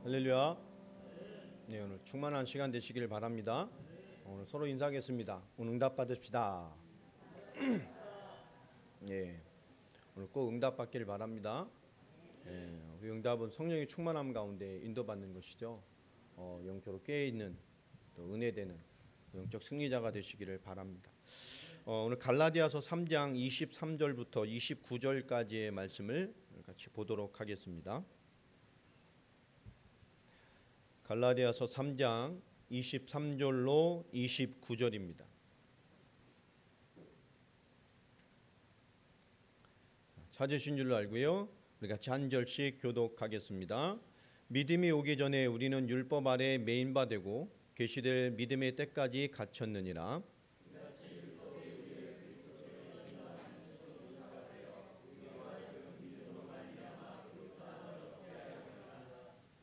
할렐루야. 네, 오늘 충만한 시간 되시길 바랍니다. 오늘 서로 인사하겠습니다. 오늘 응답 받읍시다. 예, 오늘 꼭 응답 받기를 바랍니다. 예, 우리 응답은 성령의 충만함 가운데 인도받는 것이죠. 영적으로 깨어있는 또 은혜되는 영적 승리자가 되시기를 바랍니다. 오늘 갈라디아서 3장 23절부터 29절까지의 말씀을 같이 보도록 하겠습니다. 갈라디아서 3장 23절로 29절입니다. 찾으신 줄로 알고요. 우리 같이 한 절씩 교독하겠습니다. 믿음이 오기 전에 우리는 율법 아래 매인바 되고 계시될 믿음의 때까지 갇혔느니라.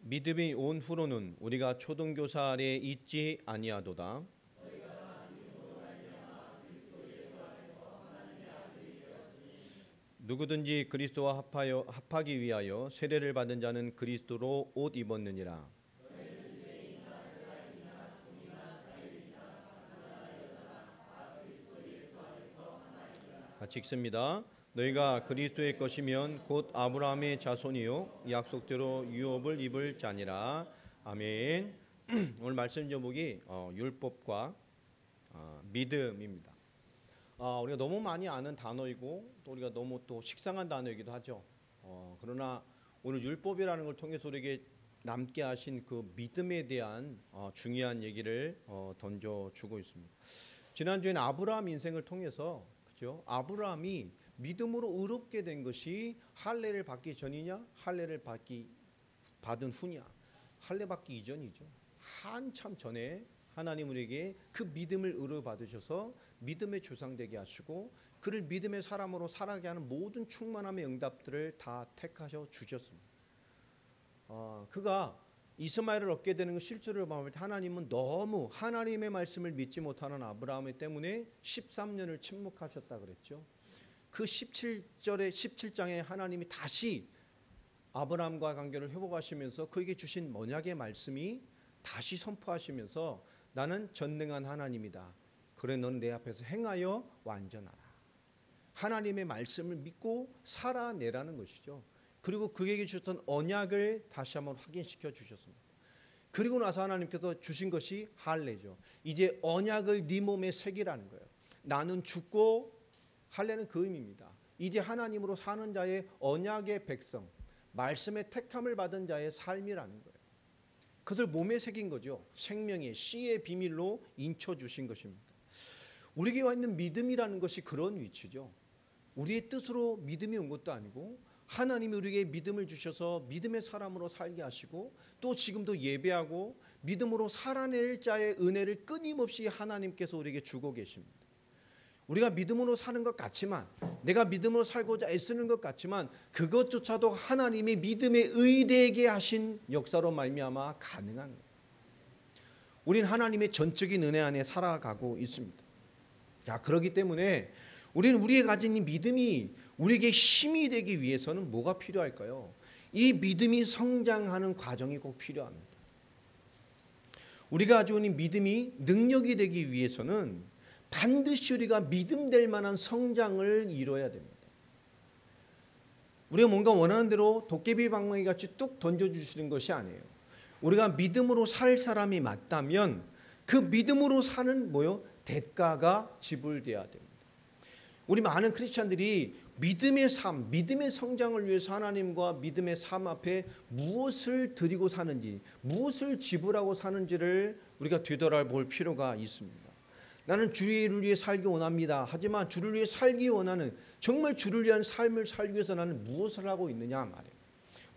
믿음이 온 후로는 우리가 초등교사 아래 있지 아니하도다. 누구든지 그리스도와 합하기 위하여 세례를 받은 자는 그리스도로 옷 입었느니라. 같이 읽습니다. 너희가 그리스도의 것이면 곧 아브라함의 자손이요 약속대로 유업을 입을 자니라. 아멘. 오늘 말씀 제목이 율법과 믿음입니다. 우리가 너무 많이 아는 단어이고 또 우리가 너무 또 식상한 단어이기도 하죠. 그러나 오늘 율법이라는 걸 통해서 우리에게 남게 하신 그 믿음에 대한 중요한 얘기를 던져주고 있습니다. 지난주에는 아브라함 인생을 통해서 그죠? 아브라함이 믿음으로 의롭게 된 것이 할례를 받기 전이냐 할례를 받은 후냐. 할례 받기 이전이죠. 한참 전에 하나님 우리에게 그 믿음을 의로 받으셔서 믿음의 조상 되게 하시고 그를 믿음의 사람으로 살아가게 하는 모든 충만함의 응답들을 다 택하셔 주셨습니다. 그가 이스마엘을 얻게 되는 그 실제로 보면 하나님은 너무 하나님의 말씀을 믿지 못하는 아브라함 때문에 13년을 침묵하셨다 그랬죠. 그 17장에 하나님이 다시 아브라함과 관계를 회복하시면서 그에게 주신 언약의 말씀이 다시 선포하시면서 나는 전능한 하나님이다. 그래 넌 내 앞에서 행하여 완전하라. 하나님의 말씀을 믿고 살아내라는 것이죠. 그리고 그에게 주셨던 언약을 다시 한번 확인시켜 주셨습니다. 그리고 나서 하나님께서 주신 것이 할례죠. 이제 언약을 네 몸에 새기라는 거예요. 나는 죽고 할례는 그 의미입니다. 이제 하나님으로 사는 자의 언약의 백성, 말씀의 택함을 받은 자의 삶이라는 거예요. 그것을 몸에 새긴 거죠. 생명의 씨의 비밀로 인쳐주신 것입니다. 우리에게 와 있는 믿음이라는 것이 그런 위치죠. 우리의 뜻으로 믿음이 온 것도 아니고 하나님이 우리에게 믿음을 주셔서 믿음의 사람으로 살게 하시고 또 지금도 예배하고 믿음으로 살아낼 자의 은혜를 끊임없이 하나님께서 우리에게 주고 계십니다. 우리가 믿음으로 사는 것 같지만 내가 믿음으로 살고자 애쓰는 것 같지만 그것조차도 하나님이 믿음에 의되게 하신 역사로 말미암아 가능한 거예요. 우리는 하나님의 전적인 은혜 안에 살아가고 있습니다. 자, 그렇기 때문에 우리는 우리가 가진 이 믿음이 우리에게 힘이 되기 위해서는 뭐가 필요할까요? 이 믿음이 성장하는 과정이 꼭 필요합니다. 우리가 가지고 있는 믿음이 능력이 되기 위해서는 반드시 우리가 믿음될 만한 성장을 이뤄야 됩니다. 우리가 뭔가 원하는 대로 도깨비 방망이 같이 뚝 던져주시는 것이 아니에요. 우리가 믿음으로 살 사람이 맞다면 그 믿음으로 사는 대가가 지불돼야 됩니다. 우리 많은 크리스찬들이 믿음의 삶, 믿음의 성장을 위해서 하나님과 믿음의 삶 앞에 무엇을 드리고 사는지, 무엇을 지불하고 사는지를 우리가 되돌아볼 필요가 있습니다. 나는 주를 위해 살기 원합니다. 하지만 주를 위해 살기 원하는 정말 주를 위한 삶을 살기 위해서 나는 무엇을 하고 있느냐 말이에요.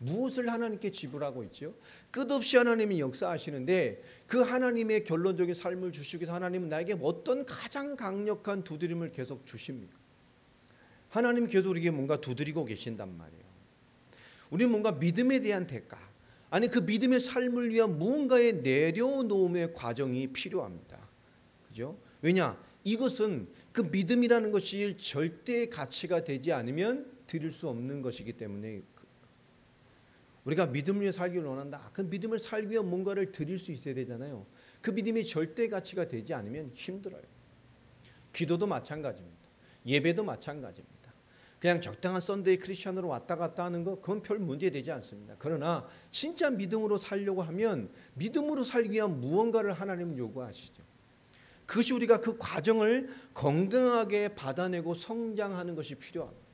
무엇을 하나님께 지불하고 있죠? 끝없이 하나님이 역사하시는데 그 하나님의 결론적인 삶을 주시기 위해서 하나님은 나에게 어떤 가장 강력한 두드림을 계속 주십니까? 하나님이 계속 우리에게 뭔가 두드리고 계신단 말이에요. 우리는 뭔가 믿음에 대한 대가, 아니 그 믿음의 삶을 위한 무언가의 내려놓음의 과정이 필요합니다. 그죠? 왜냐? 이것은 그 믿음이라는 것이 절대 가치가 되지 않으면 드릴 수 없는 것이기 때문에 우리가 믿음 위에 살기를 원한다. 그 믿음을 살기 위해 뭔가를 드릴 수 있어야 되잖아요. 그 믿음이 절대 가치가 되지 않으면 힘들어요. 기도도 마찬가지입니다. 예배도 마찬가지입니다. 그냥 적당한 썬데이 크리스천으로 왔다 갔다 하는 거 그건 별 문제 되지 않습니다. 그러나 진짜 믿음으로 살려고 하면 믿음으로 살기 위한 무언가를 하나님은 요구하시죠. 그것이 우리가 그 과정을 건강하게 받아내고 성장하는 것이 필요합니다.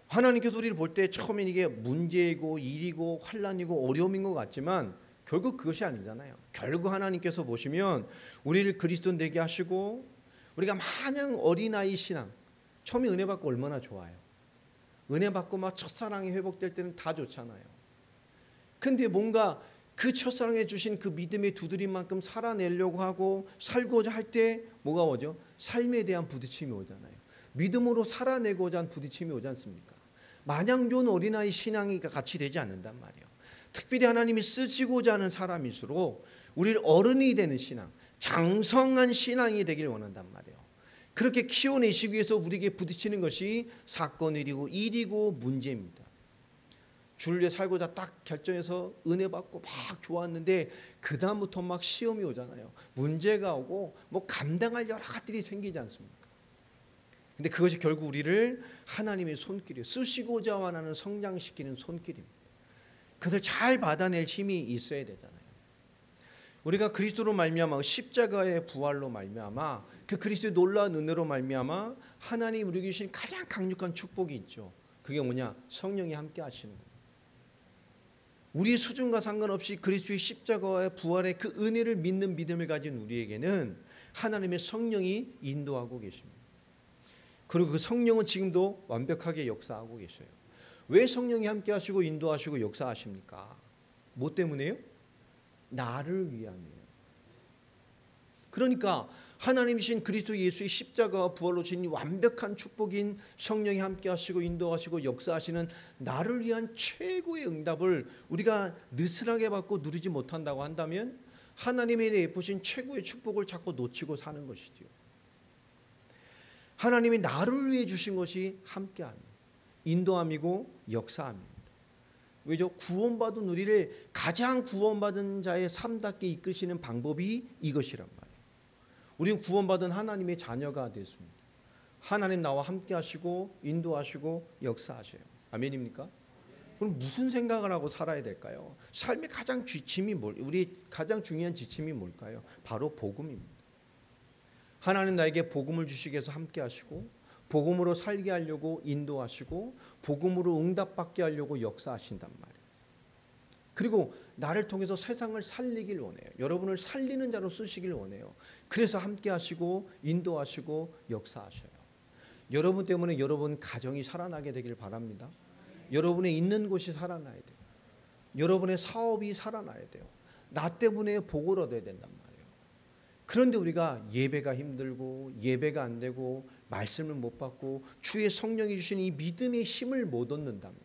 하나님께서 우리를 볼 때 처음엔 이게 문제이고 일이고 환난이고 어려움인 것 같지만 결국 그것이 아니잖아요. 결국 하나님께서 보시면 우리를 그리스도 되게 하시고 우리가 마냥 어린아이 신앙, 처음에 은혜 받고 얼마나 좋아요. 은혜 받고 막 첫사랑이 회복될 때는 다 좋잖아요. 근데 뭔가 그 첫사랑에 주신 그 믿음의 두드림만큼 살아내려고 하고 살고자 할 때 뭐가 오죠? 삶에 대한 부딪힘이 오잖아요. 믿음으로 살아내고자 하는 부딪힘이 오지 않습니까? 마냥 좋은 어린아이 신앙이 같이 되지 않는단 말이에요. 특별히 하나님이 쓰시고자 하는 사람일수록 우리를 어른이 되는 신앙, 장성한 신앙이 되길 원한단 말이에요. 그렇게 키워내시기 위해서 우리에게 부딪히는 것이 사건이고 일이고 문제입니다. 주를 위해 살고자 딱 결정해서 은혜 받고 막 좋았는데 그 다음부터 막 시험이 오잖아요. 문제가 오고 뭐 감당할 여러 가지들이 생기지 않습니까? 근데 그것이 결국 우리를 하나님의 손길이에요. 쓰시고자 하는 성장시키는 손길입니다. 그것을 잘 받아낼 힘이 있어야 되잖아요. 우리가 그리스도로 말미암아 십자가의 부활로 말미암아 그 그리스도의 놀라운 은혜로 말미암아 하나님 우리에게 주신 가장 강력한 축복이 있죠. 그게 뭐냐? 성령이 함께 하시는 거예요. 우리의 수준과 상관없이 그리스도의 십자가의 부활의 그 은혜를 믿는 믿음을 가진 우리에게는 하나님의 성령이 인도하고 계십니다. 그리고 그 성령은 지금도 완벽하게 역사하고 계셔요. 왜 성령이 함께 하시고 인도하시고 역사하십니까? 뭐 때문에요? 나를 위함이에요. 그러니까 하나님이신 그리스도 예수의 십자가와 부활로 주신 완벽한 축복인 성령이 함께 하시고 인도하시고 역사하시는 나를 위한 최고의 응답을 우리가 느슨하게 받고 누리지 못한다고 한다면 하나님의 베푸신 최고의 축복을 자꾸 놓치고 사는 것이죠. 하나님이 나를 위해 주신 것이 함께함, 인도함이고 역사함입니다. 왜죠? 구원받은 우리를 가장 구원받은 자의 삶답게 이끄시는 방법이 이것이란 말이에요. 우리는 구원받은 하나님의 자녀가 됐습니다. 하나님 나와 함께 하시고 인도하시고 역사하셔요. 아멘입니까? 그럼 무슨 생각을 하고 살아야 될까요? 삶의 가장 지침이 우리 가장 중요한 지침이 뭘까요? 바로 복음입니다. 하나님 나에게 복음을 주시기 위해서 함께 하시고 복음으로 살게 하려고 인도하시고 복음으로 응답받게 하려고 역사하신단 말이에요. 그리고 나를 통해서 세상을 살리길 원해요. 여러분을 살리는 자로 쓰시길 원해요. 그래서 함께 하시고 인도하시고 역사하셔요. 여러분 때문에 여러분 가정이 살아나게 되길 바랍니다. 여러분의 있는 곳이 살아나야 돼요. 여러분의 사업이 살아나야 돼요. 나 때문에 복을 얻어야 된단 말이에요. 그런데 우리가 예배가 힘들고 예배가 안 되고 말씀을 못 받고 주의 성령이 주신 이 믿음의 힘을 못 얻는다면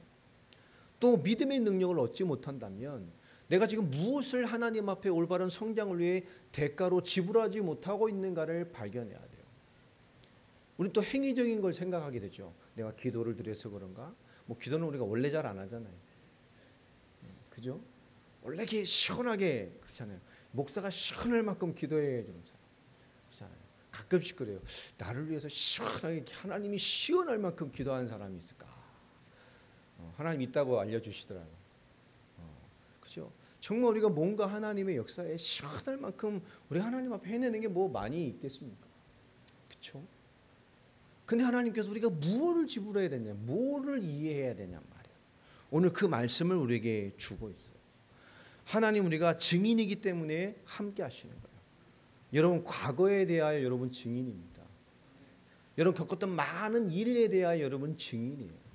또 믿음의 능력을 얻지 못한다면 내가 지금 무엇을 하나님 앞에 올바른 성장을 위해 대가로 지불하지 못하고 있는가를 발견해야 돼요. 우리는 또 행위적인 걸 생각하게 되죠. 내가 기도를 드려서 그런가? 뭐 기도는 우리가 원래 잘 안 하잖아요. 그죠? 원래 이렇게 시원하게 그렇잖아요. 목사가 시원할 만큼 기도해야 되는 사람 그렇잖아요. 가끔씩 그래요. 나를 위해서 시원하게 하나님이 시원할 만큼 기도하는 사람이 있을까? 하나님 있다고 알려주시더라고요. 그죠? 정말 우리가 뭔가 하나님의 역사에 시원할 만큼 우리 하나님 앞에 해내는 게 뭐 많이 있겠습니까? 그렇죠? 근데 하나님께서 우리가 무엇을 지불해야 되냐, 무엇을 이해해야 되냐 말이에요. 오늘 그 말씀을 우리에게 주고 있어요. 하나님 우리가 증인이기 때문에 함께 하시는 거예요. 여러분 과거에 대하여 여러분 증인입니다. 여러분 겪었던 많은 일에 대하여 여러분 증인이에요.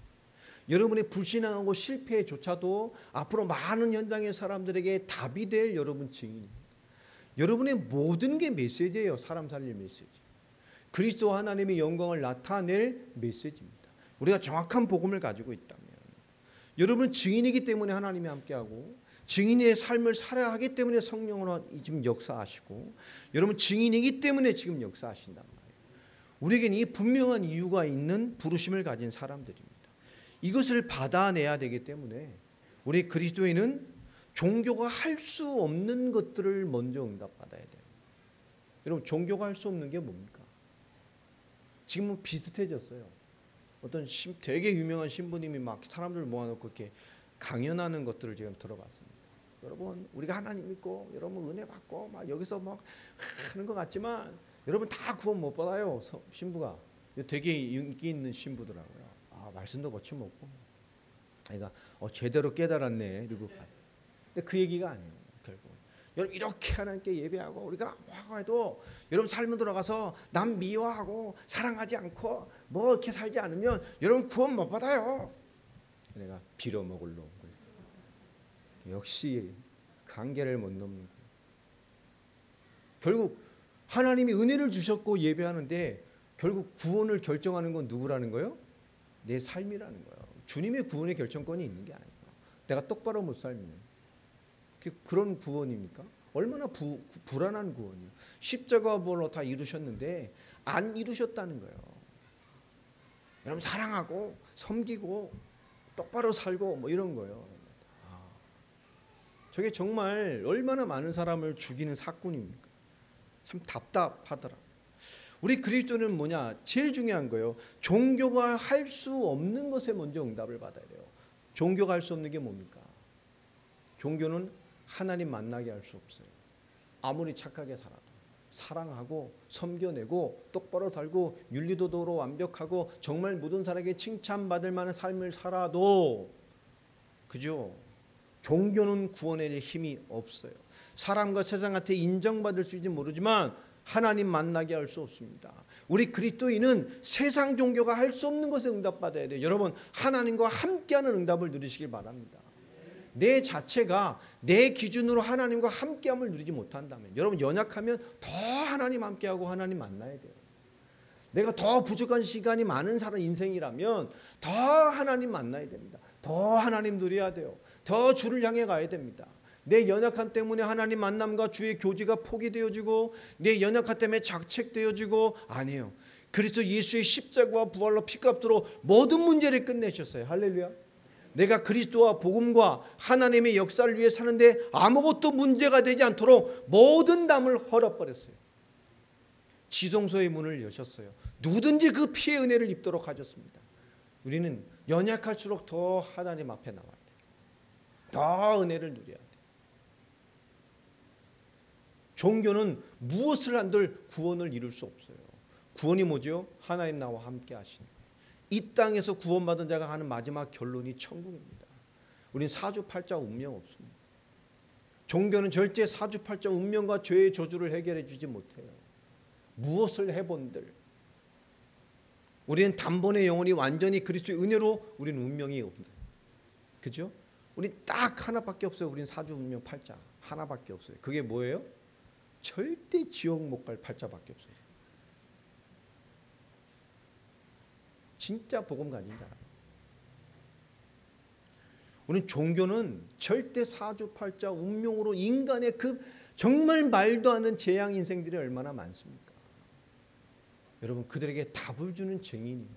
여러분의 불신앙하고 실패조차도 앞으로 많은 현장의 사람들에게 답이 될 여러분 증인입니다. 여러분의 모든 게 메시지예요. 사람 살릴 메시지. 그리스도 하나님의 영광을 나타낼 메시지입니다. 우리가 정확한 복음을 가지고 있다면 여러분 증인이기 때문에 하나님이 함께하고 증인의 삶을 살아야 하기 때문에 성령으로 지금 역사하시고 여러분 증인이기 때문에 지금 역사하신단 말이에요. 우리에게는 이 분명한 이유가 있는 부르심을 가진 사람들입니다. 이것을 받아내야 되기 때문에 우리 그리스도인은 종교가 할 수 없는 것들을 먼저 응답받아야 돼요. 여러분, 종교가 할 수 없는 게 뭡니까? 지금은 비슷해졌어요. 어떤 되게 유명한 신부님이 막 사람들 모아놓고 이렇게 강연하는 것들을 지금 들어봤습니다. 여러분, 우리가 하나님 믿고 여러분 은혜 받고 막 여기서 막 하는 것 같지만 여러분 다 구원 못 받아요. 신부가 되게 인기 있는 신부더라고요. 말씀도 거침없고, 그러니까 제대로 깨달았네. 그리고 근데 그 얘기가 아니에요. 결국 여러분 이렇게 하나님께 예배하고 우리가 뭐 해도 여러분 삶에 들어가서 남 미워하고 사랑하지 않고 뭐 이렇게 살지 않으면 여러분 구원 못 받아요. 내가 빌어먹을 놈. 역시 관계를 못 넘는 거예요. 결국 하나님이 은혜를 주셨고 예배하는데 결국 구원을 결정하는 건 누구라는 거예요? 내 삶이라는 거예요. 주님의 구원의 결정권이 있는 게 아니에요. 내가 똑바로 못 살면 그런 구원입니까? 얼마나 불안한 구원이에요. 십자가 부활로 다 이루셨는데 안 이루셨다는 거예요. 여러분 사랑하고 섬기고 똑바로 살고 뭐 이런 거예요. 저게 정말 얼마나 많은 사람을 죽이는 사건입니까? 참 답답하더라. 우리 그리스도는 뭐냐? 제일 중요한 거예요. 종교가 할 수 없는 것에 먼저 응답을 받아야 돼요. 종교가 할 수 없는 게 뭡니까? 종교는 하나님 만나게 할 수 없어요. 아무리 착하게 살아도 사랑하고 섬겨내고 똑바로 살고 윤리도덕으로 완벽하고 정말 모든 사람에게 칭찬받을 만한 삶을 살아도, 그죠? 종교는 구원의 힘이 없어요. 사람과 세상한테 인정받을 수 있을지 모르지만 하나님 만나게 할 수 없습니다. 우리 그리스도인은 세상 종교가 할 수 없는 것에 응답받아야 돼요. 여러분, 하나님과 함께하는 응답을 누리시길 바랍니다. 내 자체가 내 기준으로 하나님과 함께함을 누리지 못한다면, 여러분 연약하면 더 하나님 함께하고 하나님 만나야 돼요. 내가 더 부족한 시간이 많은 사람 인생이라면 더 하나님 만나야 됩니다. 더 하나님 누려야 돼요. 더 주를 향해 가야 됩니다. 내 연약함 때문에 하나님 만남과 주의 교제가 포기되어지고 내 연약함 때문에 자책되어지고, 아니에요. 그리스도 예수의 십자가와 부활로 피값으로 모든 문제를 끝내셨어요. 할렐루야. 내가 그리스도와 복음과 하나님의 역사를 위해 사는데 아무것도 문제가 되지 않도록 모든 담을 헐어버렸어요. 지성소의 문을 여셨어요. 누구든지 그 피의 은혜를 입도록 하셨습니다. 우리는 연약할수록 더 하나님 앞에 나와야 돼요. 더 은혜를 누려야 돼요. 종교는 무엇을 한들 구원을 이룰 수 없어요. 구원이 뭐죠? 하나님 나와 함께 하시는 거예요. 이 땅에서 구원받은 자가 하는 마지막 결론이 천국입니다. 우리는 사주팔자 운명 없습니다. 종교는 절대 사주팔자 운명과 죄의 저주를 해결해 주지 못해요. 무엇을 해본들 우리는 단번에 영혼이 완전히 그리스도의 은혜로 우리는 운명이 없어요. 그죠? 우리 딱 하나밖에 없어요. 우리는 사주 운명 팔자 하나밖에 없어요. 그게 뭐예요? 절대 지옥 못 갈 팔자밖에 없어요. 진짜 복음 가진 사람. 우리는 종교는 절대 사주팔자 운명으로 인간의 그 정말 말도 안 되는 재앙 인생들이 얼마나 많습니까? 여러분, 그들에게 답을 주는 증인입니다.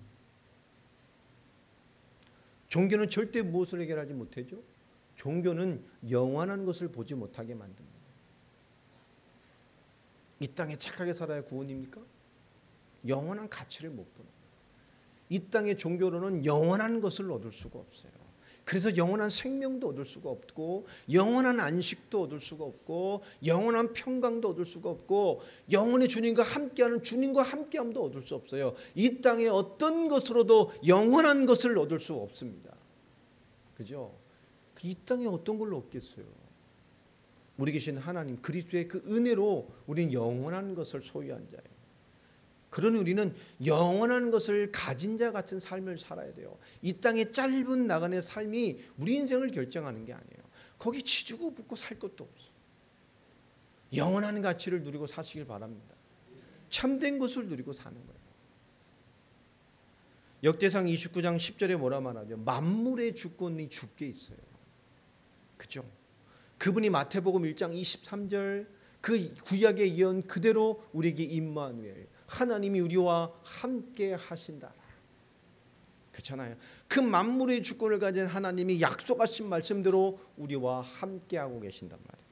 종교는 절대 무엇을 해결하지 못하죠? 종교는 영원한 것을 보지 못하게 만듭니다. 이 땅에 착하게 살아야 구원입니까? 영원한 가치를 못 보는 거예요. 이 땅의 종교로는 영원한 것을 얻을 수가 없어요. 그래서 영원한 생명도 얻을 수가 없고 영원한 안식도 얻을 수가 없고 영원한 평강도 얻을 수가 없고 영원의 주님과 함께하는 주님과 함께함도 얻을 수 없어요. 이 땅의 어떤 것으로도 영원한 것을 얻을 수 없습니다. 그죠? 이 땅에 어떤 걸로 얻겠어요? 우리 계신 하나님 그리스도의 그 은혜로 우리는 영원한 것을 소유한 자예요. 그러니 우리는 영원한 것을 가진 자 같은 삶을 살아야 돼요. 이 땅의 짧은 나간의 삶이 우리 인생을 결정하는 게 아니에요. 거기 치주고 붓고 살 것도 없어. 영원한 가치를 누리고 사시길 바랍니다. 참된 것을 누리고 사는 거예요. 역대상 29장 10절에 뭐라 말하죠? 만물의 주권이 주께 있어요. 그죠? 그분이 마태복음 1장 23절 그 구약의 예언 그대로 우리에게 임마누엘 하나님이 우리와 함께 하신다. 그렇잖아요. 그 만물의 주권을 가진 하나님이 약속하신 말씀대로 우리와 함께하고 계신단 말이에요.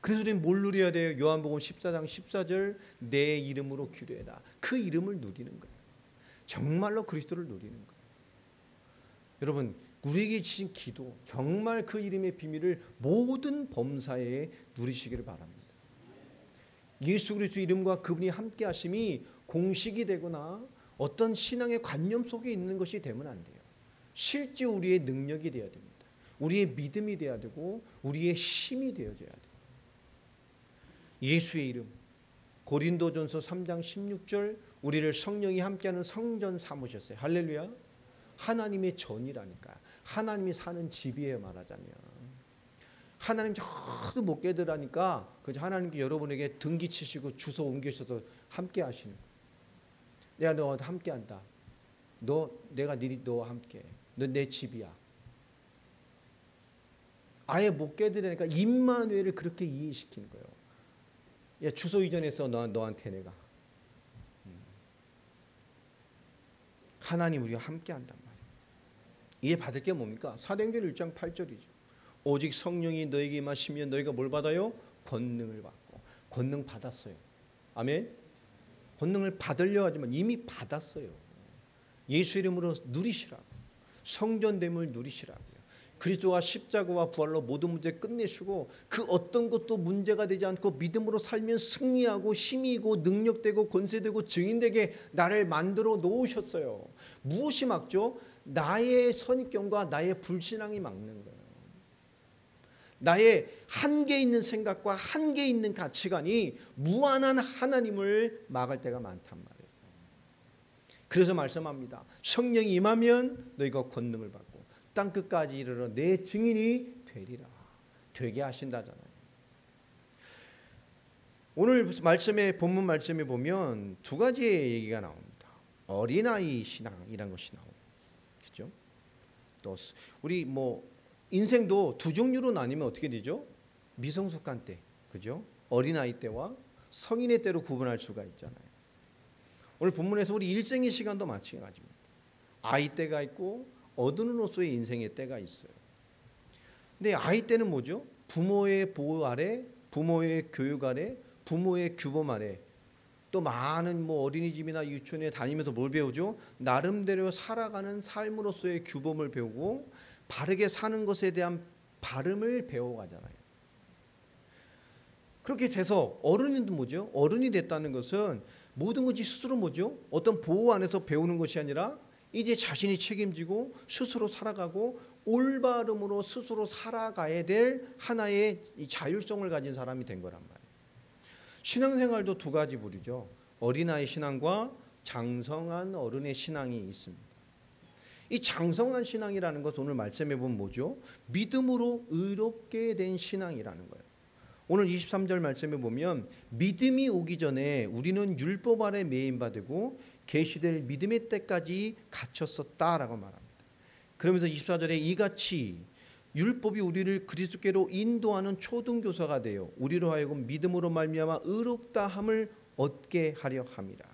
그래서 우리는 뭘 누려야 돼요? 요한복음 14장 14절 내 이름으로 기도해라. 그 이름을 누리는 거예요. 정말로 그리스도를 누리는 거예요. 여러분 우리에게 주신 기도 정말 그 이름의 비밀을 모든 범사에 누리시기를 바랍니다. 예수 그리스도 이름과 그분이 함께 하심이 공식이 되거나 어떤 신앙의 관념 속에 있는 것이 되면 안 돼요. 실제 우리의 능력이 되어야 됩니다. 우리의 믿음이 되어야 되고 우리의 힘이 되어져야 돼요. 예수의 이름 고린도전서 3장 16절 우리를 성령이 함께하는 성전 삼으셨어요. 할렐루야. 하나님의 전이라니까. 하나님이 사는 집이에요. 말하자면 하나님 저도 못 깨달으니까 그저 하나님께 여러분에게 등기 치시고 주소 옮기셔서 함께 하시는 거예요. 내가 너와 함께 한다. 내가 너와 함께. 너 내 집이야. 아예 못 깨달으니까 임마누엘을 그렇게 이해시키는 거예요. 야, 주소 이전해서 너한테 내가 하나님 우리와 함께 한단 말이에요. 이해 받을 게 뭡니까? 사도행전 1장 8절이죠. 오직 성령이 너에게 임하시면 너희가 뭘 받아요? 권능을 받고. 권능 받았어요. 아멘. 권능을 받으려 하지만 이미 받았어요. 예수 이름으로 누리시라고. 성전됨을 누리시라고요. 그리스도와 십자가와 부활로 모든 문제 끝내시고 그 어떤 것도 문제가 되지 않고 믿음으로 살면 승리하고 힘이 있고 능력되고 권세되고 증인되게 나를 만들어 놓으셨어요. 무엇이 막죠? 나의 선입견과 나의 불신앙이 막는 거예요. 나의 한계 있는 생각과 한계 있는 가치관이 무한한 하나님을 막을 때가 많단 말이에요. 그래서 말씀합니다. 성령이 임하면 너희가 권능을 받고 땅끝까지 이르러 내 증인이 되리라. 되게 하신다잖아요. 오늘 본문 말씀에 보면 두 가지의 얘기가 나옵니다. 어린아이 신앙이라는 것이 나오고, 그렇죠? 또 우리 인생도 두 종류로 나뉘면 어떻게 되죠? 미성숙한 때, 그죠? 어린아이 때와 성인의 때로 구분할 수가 있잖아요. 오늘 본문에서 우리 일생의 시간도 마찬가지입니다. 아이 때가 있고 어른으로서의 인생의 때가 있어요. 근데 아이 때는 뭐죠? 부모의 보호 아래, 부모의 교육 아래, 부모의 규범 아래, 또 많은 어린이집이나 유치원에 다니면서 뭘 배우죠? 나름대로 살아가는 삶으로서의 규범을 배우고 바르게 사는 것에 대한 발음을 배워가잖아요. 그렇게 돼서 어른도 뭐죠? 어른이 됐다는 것은 모든 것이 스스로 뭐죠? 어떤 보호 안에서 배우는 것이 아니라 이제 자신이 책임지고 스스로 살아가고 올바름으로 스스로 살아가야 될 하나의 자율성을 가진 사람이 된 거란 말이에요. 신앙생활도 두 가지 부류죠. 어린아이 신앙과 장성한 어른의 신앙이 있습니다. 이 장성한 신앙이라는 것 오늘 말씀해 보면 뭐죠? 믿음으로 의롭게 된 신앙이라는 거예요. 오늘 23절 말씀에 보면 믿음이 오기 전에 우리는 율법 아래 매인받고 계시될 믿음의 때까지 갇혔었다라고 말합니다. 그러면서 24절에 이같이 율법이 우리를 그리스도께로 인도하는 초등교사가 되어 우리로 하여금 믿음으로 말미암아 의롭다함을 얻게 하려 함이라.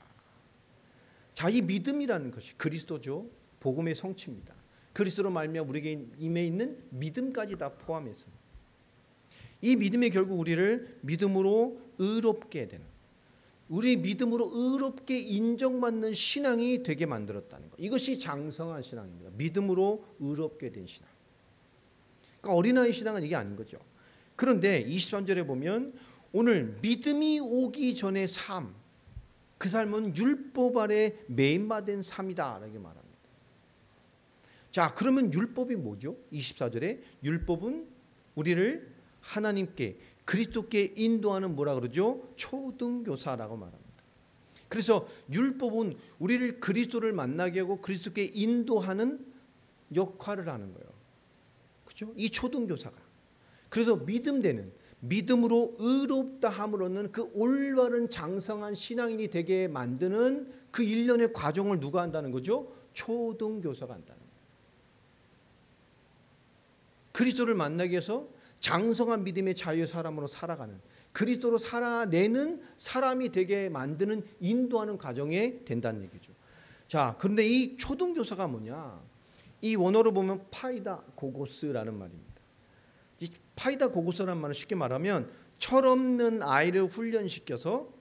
자, 이 믿음이라는 것이 그리스도죠. 복음의 성취입니다. 그리스도로 말미암아 우리에게 임해 있는 믿음까지 다 포함해서 이 믿음이 결국 우리를 믿음으로 의롭게 되는, 우리 믿음으로 의롭게 인정받는 신앙이 되게 만들었다는 것. 이것이 장성한 신앙입니다. 믿음으로 의롭게 된 신앙. 그러니까 어린아이 신앙은 이게 아닌 거죠. 그런데 23절에 보면 오늘 믿음이 오기 전의 삶, 그 삶은 율법 아래 매인받은 삶이다 라고 말합니다. 자, 그러면 율법이 뭐죠? 24절에 율법은 우리를 하나님께 그리스도께 인도하는 뭐라 그러죠? 초등교사라고 말합니다. 그래서 율법은 우리를 그리스도를 만나게 하고 그리스도께 인도하는 역할을 하는 거예요. 그렇죠? 이 초등교사가. 그래서 믿음으로 의롭다함을 얻는 그 올바른 장성한 신앙인이 되게 만드는 그 일련의 과정을 누가 한다는 거죠? 초등교사가 한다는 거예요. 그리스도를 만나기 위해서 장성한 믿음의 자유의 사람으로 살아가는, 그리스도로 살아내는 사람이 되게 만드는 인도하는 과정에 된다는 얘기죠. 자, 그런데 이 초등교사가 뭐냐? 이 원어로 보면 파이다 고고스라는 말입니다. 이 파이다 고고스라는 말은 쉽게 말하면 철없는 아이를 훈련시켜서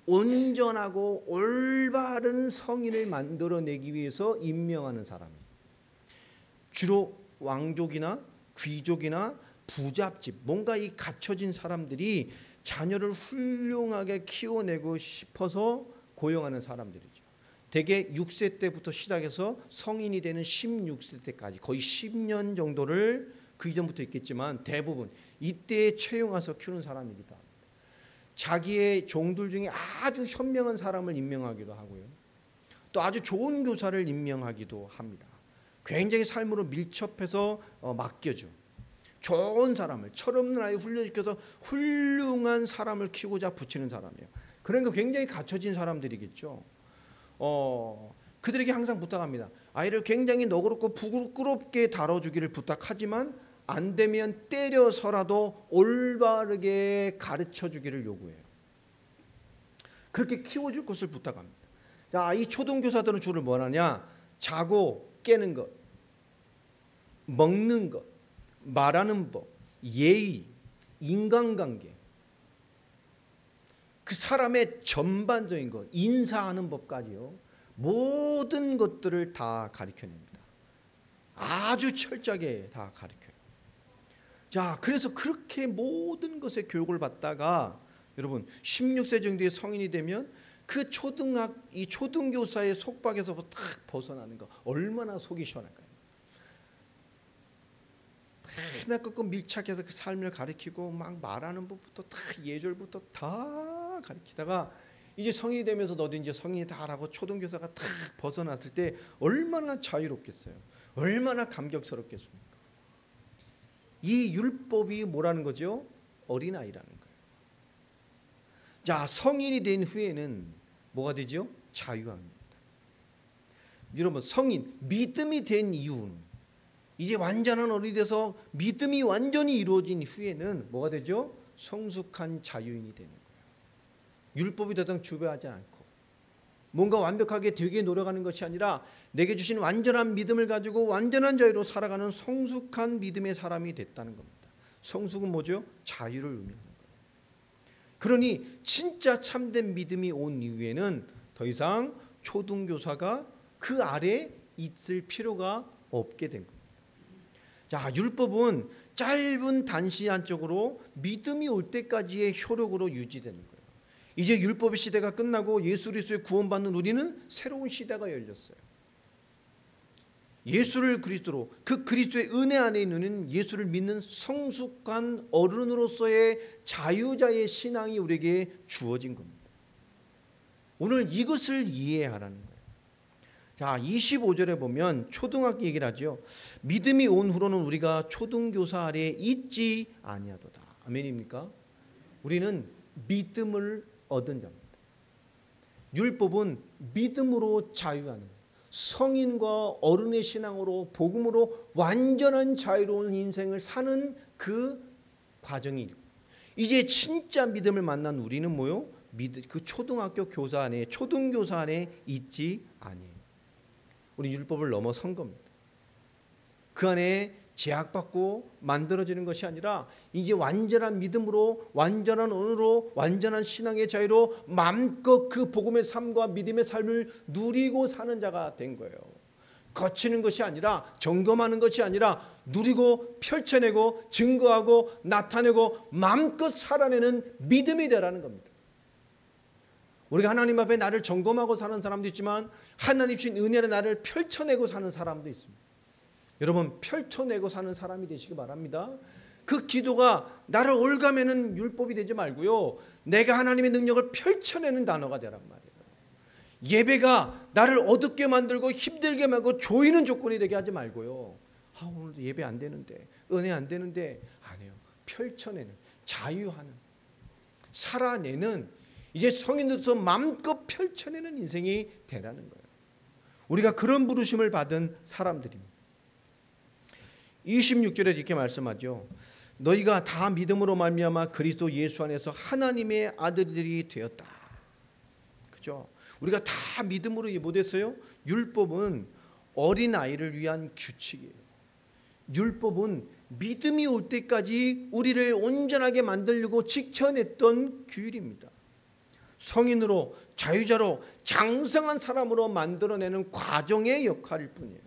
온전하고 올바른 성인을 만들어내기 위해서 임명하는 사람이에요. 주로 왕족이나 귀족이나 부잣집, 뭔가 이 갖춰진 사람들이 자녀를 훌륭하게 키워내고 싶어서 고용하는 사람들이죠. 대개 6세 때부터 시작해서 성인이 되는 16세 때까지 거의 10년 정도를, 그 이전부터 있겠지만 대부분 이때에 채용해서 키우는 사람이기도 합니다. 자기의 종들 중에 아주 현명한 사람을 임명하기도 하고요. 또 아주 좋은 교사를 임명하기도 합니다. 굉장히 삶으로 밀접해서 맡겨줘. 좋은 사람을, 철없는 아이 훈련시켜서 훌륭한 사람을 키우고자 붙이는 사람이에요. 그러니까 굉장히 갖춰진 사람들이겠죠. 그들에게 항상 부탁합니다. 아이를 굉장히 너그럽고 부끄럽게 다뤄주기를 부탁하지만 안 되면 때려서라도 올바르게 가르쳐주기를 요구해요. 그렇게 키워줄 것을 부탁합니다. 자, 이 초등교사들은 주로 뭘 하냐? 자고 깨는 것, 먹는 것, 말하는 법, 예의, 인간관계, 그 사람의 전반적인 것, 인사하는 법까지요. 모든 것들을 다 가르쳐냅니다. 아주 철저하게 다 가르쳐요. 자, 그래서 그렇게 모든 것에 교육을 받다가 여러분 16세 정도의 성인이 되면 그 이 초등교사의 속박에서 딱 벗어나는 거 얼마나 속이 시원할까요? 하나 끝끝 밀착해서 그 삶을 가르치고 막 말하는 법부터 다 예절부터 다 가르치다가 이제 성인이 되면서 너도 이제 성인이 다 하라고 초등교사가 딱 벗어났을 때 얼마나 자유롭겠어요. 얼마나 감격스럽겠습니까? 이 율법이 뭐라는 거죠? 어린아이라는 거예요. 자, 성인이 된 후에는 뭐가 되죠? 자유합니다. 여러분, 성인, 믿음이 된 이유는 이제 완전한 어른이 돼서 믿음이 완전히 이루어진 후에는 뭐가 되죠? 성숙한 자유인이 되는 거예요. 율법이 더 이상 주배하지 않고 뭔가 완벽하게 되게 노력하는 것이 아니라 내게 주신 완전한 믿음을 가지고 완전한 자유로 살아가는 성숙한 믿음의 사람이 됐다는 겁니다. 성숙은 뭐죠? 자유를 의미하는 거예요. 그러니 진짜 참된 믿음이 온 이후에는 더 이상 초등교사가 그 아래 있을 필요가 없게 된 겁니다. 자, 율법은 짧은 단시간적으로 믿음이 올 때까지의 효력으로 유지되는 거예요. 이제 율법의 시대가 끝나고 예수 그리스도의 구원받는 우리는 새로운 시대가 열렸어요. 예수를 그리스도로, 그 그리스도의 은혜 안에 있는 예수를 믿는 성숙한 어른으로서의 자유자의 신앙이 우리에게 주어진 겁니다. 오늘 이것을 이해하라는 거예요. 자, 25절에 보면 초등학교 얘기를 하죠. 믿음이 온 후로는 우리가 초등교사 아래에 있지 아니하도다. 아멘입니까? 우리는 믿음을 얻은 자입니다. 율법은 믿음으로 자유하는, 성인과 어른의 신앙으로 복음으로 완전한 자유로운 인생을 사는 그 과정이고, 이제 진짜 믿음을 만난 우리는 뭐요? 그 초등학교 교사 안에, 초등교사 안에 있지 아니에요. 우리 율법을 넘어선 겁니다. 그 안에 제약받고 만들어지는 것이 아니라 이제 완전한 믿음으로, 완전한 언어로, 완전한 신앙의 자유로 마음껏 그 복음의 삶과 믿음의 삶을 누리고 사는 자가 된 거예요. 거치는 것이 아니라, 점검하는 것이 아니라 누리고 펼쳐내고 증거하고 나타내고 마음껏 살아내는 믿음이 되라는 겁니다. 우리가 하나님 앞에 나를 점검하고 사는 사람도 있지만 하나님 주신 은혜로 나를 펼쳐내고 사는 사람도 있습니다. 여러분, 펼쳐내고 사는 사람이 되시기 바랍니다. 그 기도가 나를 올가매는 율법이 되지 말고요, 내가 하나님의 능력을 펼쳐내는 단어가 되란 말이에요. 예배가 나를 어둡게 만들고 힘들게 만들고 조이는 조건이 되게 하지 말고요, 오늘도 예배 안 되는데, 은혜 안 되는데, 아니에요. 펼쳐내는, 자유하는, 살아내는, 이제 성인으로서 마음껏 펼쳐내는 인생이 되라는 거예요. 우리가 그런 부르심을 받은 사람들입니다. 26절에 이렇게 말씀하죠. 너희가 다 믿음으로 말미암아 그리스도 예수 안에서 하나님의 아들들이 되었다. 그죠? 우리가 다 믿음으로 못했어요. 율법은 어린아이를 위한 규칙이에요. 율법은 믿음이 올 때까지 우리를 온전하게 만들려고 지켜냈던 규율입니다. 성인으로 자유자로 장성한 사람으로 만들어내는 과정의 역할일 뿐이에요.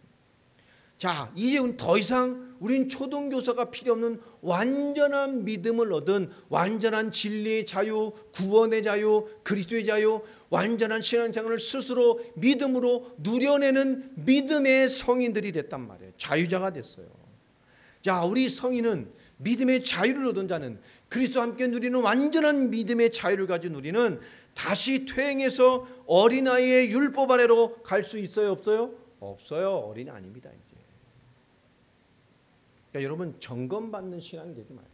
자, 이제 더 이상 우린 초등교사가 필요 없는 완전한 믿음을 얻은 완전한 진리의 자유, 구원의 자유, 그리스도의 자유, 완전한 신앙생활을 스스로 믿음으로 누려내는 믿음의 성인들이 됐단 말이에요. 자유자가 됐어요. 자, 우리 성인은 믿음의 자유를 얻은 자는, 그리스도와 함께 누리는 완전한 믿음의 자유를 가진 우리는 다시 퇴행해서 어린아이의 율법 아래로 갈 수 있어요, 없어요? 없어요. 어린이 아닙니다. 이제. 그러니까 여러분, 점검받는 신앙이 되지 말아요.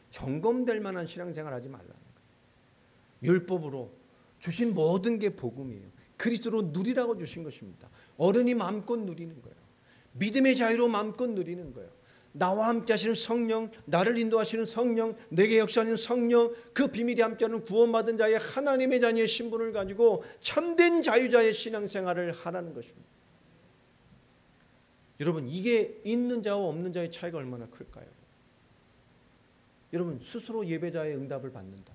점검될 만한 신앙생활 하지 말라는 거예요. 율법으로 주신 모든 게 복음이에요. 그리스도로 누리라고 주신 것입니다. 어른이 마음껏 누리는 거예요. 믿음의 자유로 마음껏 누리는 거예요. 나와 함께 하시는 성령, 나를 인도하시는 성령, 내게 역사하는 성령, 그 비밀이 함께하는 구원받은 자의 하나님의 자녀의 신분을 가지고 참된 자유자의 신앙생활을 하라는 것입니다. 여러분, 이게 있는 자와 없는 자의 차이가 얼마나 클까요? 여러분, 스스로 예배자의 응답을 받는다.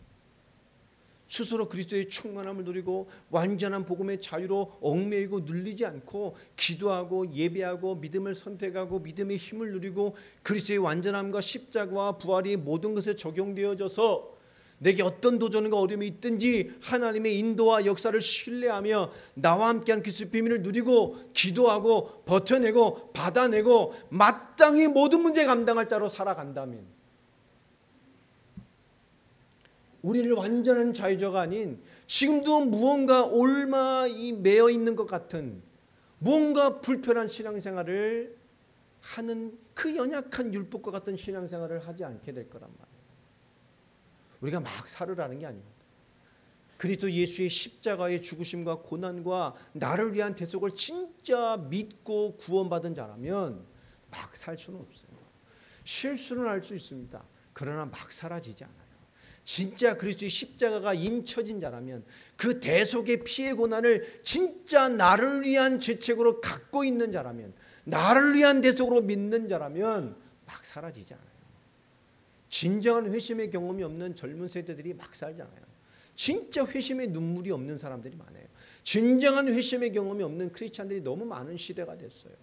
스스로 그리스도의 충만함을 누리고 완전한 복음의 자유로 얽매이고 눌리지 않고 기도하고 예배하고 믿음을 선택하고 믿음의 힘을 누리고 그리스도의 완전함과 십자가와 부활이 모든 것에 적용되어져서 내게 어떤 도전과 어려움이 있든지 하나님의 인도와 역사를 신뢰하며 나와 함께하는 그리스도의 비밀을 누리고 기도하고 버텨내고 받아내고 마땅히 모든 문제 감당할 자로 살아간다면 우리를 완전한 자유자가 아닌 지금도 무언가 올마이 매여 있는 것 같은 무언가 불편한 신앙생활을 하는 그 연약한 율법과 같은 신앙생활을 하지 않게 될 거란 말이에요. 우리가 막 살으라는 게 아닙니다. 그리스도 예수의 십자가의 죽으심과 고난과 나를 위한 대속을 진짜 믿고 구원받은 자라면 막 살 수는 없어요. 실수는 할 수 있습니다. 그러나 막 사라지지 않아요. 진짜 그리스도의 십자가가 인쳐진 자라면 그 대속의 피해 고난을 진짜 나를 위한 죄책으로 갖고 있는 자라면 나를 위한 대속으로 믿는 자라면 막 사라지지 않아요. 진정한 회심의 경험이 없는 젊은 세대들이 막 살잖아요. 진짜 회심의 눈물이 없는 사람들이 많아요. 진정한 회심의 경험이 없는 크리스찬들이 너무 많은 시대가 됐어요.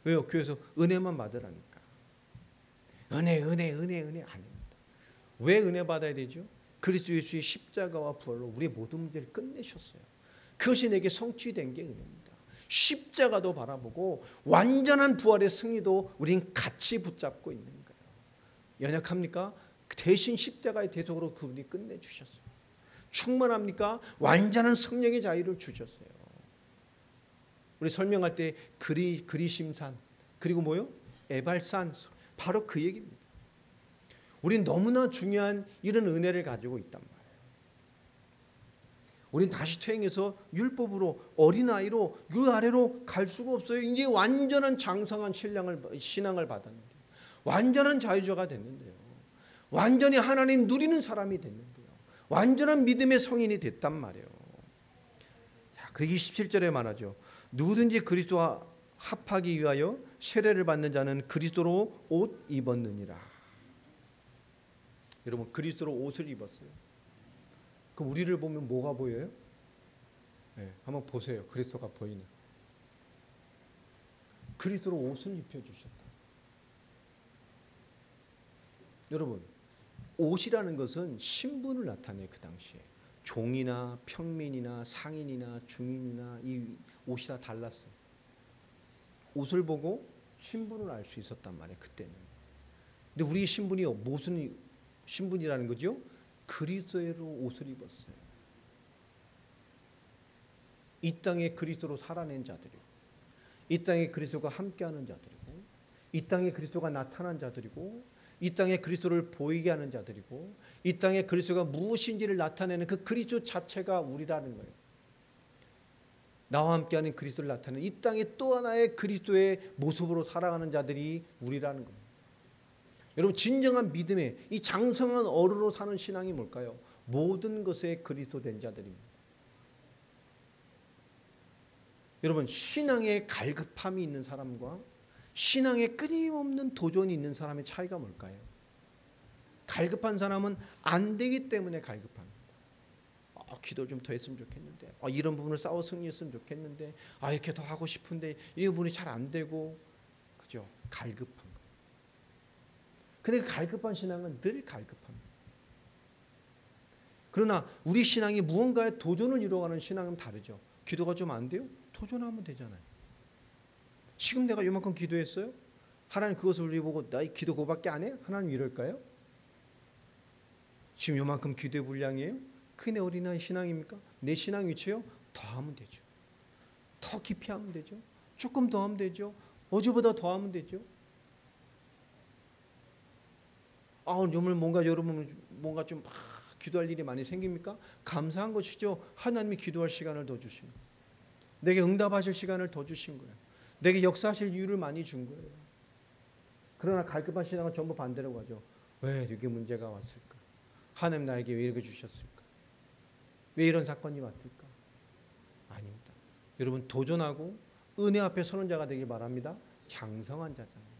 왜요? 교회에서 은혜만 받으라니까. 은혜 아닙니다. 왜 은혜 받아야 되죠? 그리스도 예수의 십자가와 부활로 우리의 모든 문제를 끝내셨어요. 그것이 내게 성취된 게 은혜입니다. 십자가도 바라보고 완전한 부활의 승리도 우린 같이 붙잡고 있는 거예요. 연약합니까? 대신 십자가의 대속으로 그분이 끝내주셨어요. 충만합니까? 완전한 성령의 자유를 주셨어요. 우리 설명할 때 그리심산 그리고 뭐요? 에발산 바로 그 얘기입니다. 우린 너무나 중요한 이런 은혜를 가지고 있단 말이에요. 우린 다시 퇴행해서 율법으로 어린아이로 그 아래로 갈 수가 없어요. 이제 완전한 장성한 신앙을 받았는데 완전한 자유자가 됐는데요. 완전히 하나님 누리는 사람이 됐는데요. 완전한 믿음의 성인이 됐단 말이에요. 자, 그 27절에 말하죠. 누구든지 그리스도와 합하기 위하여 세례를 받는 자는 그리스도로 옷 입었느니라. 여러분, 그리스도로 옷을 입었어요. 그럼 우리를 보면 뭐가 보여요? 네, 한번 보세요. 그리스도가 보이는. 그리스도로 옷을 입혀주셨다. 여러분, 옷이라는 것은 신분을 나타내요. 그 당시에 종이나 평민이나 상인이나 중인이나 이 옷이 다 달랐어요. 옷을 보고 신분을 알 수 있었단 말이에요. 그때는. 근데 우리 신분이요, 무슨 신분이라는 거죠? 그리스도로 옷을 입었어요. 이 땅에 그리스도로 살아낸 자들이고, 이 땅에 그리스도가 함께하는 자들이고, 이 땅에 그리스도가 나타난 자들이고, 이 땅에 그리스도를 보이게 하는 자들이고, 이 땅에 그리스도가 무엇인지를 나타내는 그 그리스도 자체가 우리라는 거예요. 나와 함께하는 그리스도를 나타내는 이 땅에 또 하나의 그리스도의 모습으로 살아가는 자들이 우리라는 겁니다. 여러분, 진정한 믿음의 이 장성한 어른으로 사는 신앙이 뭘까요? 모든 것에 그리스도 된 자들입니다. 여러분, 신앙에 갈급함이 있는 사람과 신앙에 끊임없는 도전이 있는 사람의 차이가 뭘까요? 갈급한 사람은 안 되기 때문에 갈급합니다. 기도 좀 더 했으면 좋겠는데, 이런 부분을 싸워 승리했으면 좋겠는데, 이렇게 더 하고 싶은데 이 부분이 잘 안 되고, 그죠? 갈급한 거. 근데 그 갈급한 신앙은 늘 갈급합니다. 그러나 우리 신앙이 무언가의 도전을 이루어가는 신앙은 다르죠. 기도가 좀 안 돼요? 도전하면 되잖아요. 지금 내가 이만큼 기도했어요? 하나님 그것을 우리 보고 나 기도 그거밖에 안 해? 하나님 이럴까요? 지금 이만큼 기도의 분량이에요? 그게 내 어린아이 신앙입니까? 내 신앙 위치요? 더 하면 되죠. 더 깊이 하면 되죠. 조금 더 하면 되죠. 어제보다 더 하면 되죠. 오늘 여러분 뭔가 좀 기도할 일이 많이 생깁니까? 감사한 것이죠. 하나님이 기도할 시간을 더 주신 거예요. 내게 응답하실 시간을 더 주신 거예요. 내게 역사하실 이유를 많이 준 거예요. 그러나 갈급한 신앙은 전부 반대로 가죠. 왜 이렇게 문제가 왔을까? 하나님 나에게 왜 이렇게 주셨을까? 왜 이런 사건이 왔을까? 아닙니다. 여러분, 도전하고 은혜 앞에 서는 자가 되길 바랍니다. 장성한 자잖아요.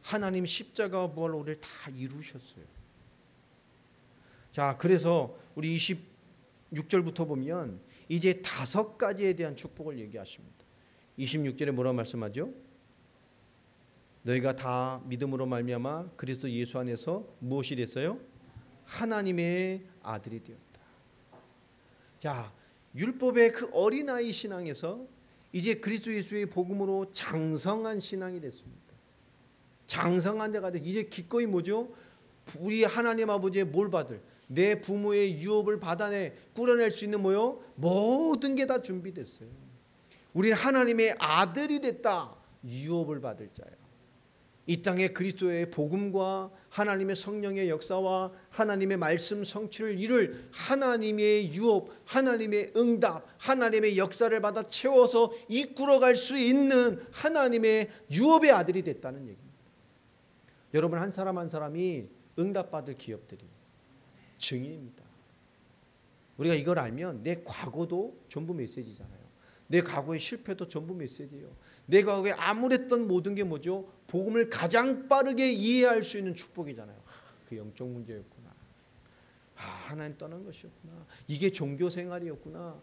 하나님 십자가와 부활로 우리를 다 이루셨어요. 자, 그래서 우리 26절부터 보면 이제 5가지에 대한 축복을 얘기하십니다. 26절에 뭐라고 말씀하죠? 너희가 다 믿음으로 말미암아 그리스도 예수 안에서 무엇이 됐어요? 하나님의 아들이 되었다. 자, 율법의 그 어린아이 신앙에서 이제 그리스도 예수의 복음으로 장성한 신앙이 됐습니다. 장성한 자가 돼. 이제 기꺼이 뭐죠? 우리 하나님 아버지의 뭘 받을? 내 부모의 유업을 받아내 꾸려낼 수 있는 뭐요? 모든 게 다 준비됐어요. 우리는 하나님의 아들이 됐다. 유업을 받을 자야. 이 땅에 그리스도의 복음과 하나님의 성령의 역사와 하나님의 말씀 성취를 이룰 하나님의 유업, 하나님의 응답, 하나님의 역사를 받아 채워서 이끌어갈 수 있는 하나님의 유업의 아들이 됐다는 얘기입니다. 여러분, 한 사람 한 사람이 응답받을 기업들이 증인입니다. 우리가 이걸 알면 내 과거도 전부 메시지잖아요. 내 과거의 실패도 전부 메시지예요. 내 과거에 암울했던 모든 게 뭐죠? 복음을 가장 빠르게 이해할 수 있는 축복이잖아요. 그 영적 문제였구나. 하나님 떠난 것이었구나. 이게 종교 생활이었구나.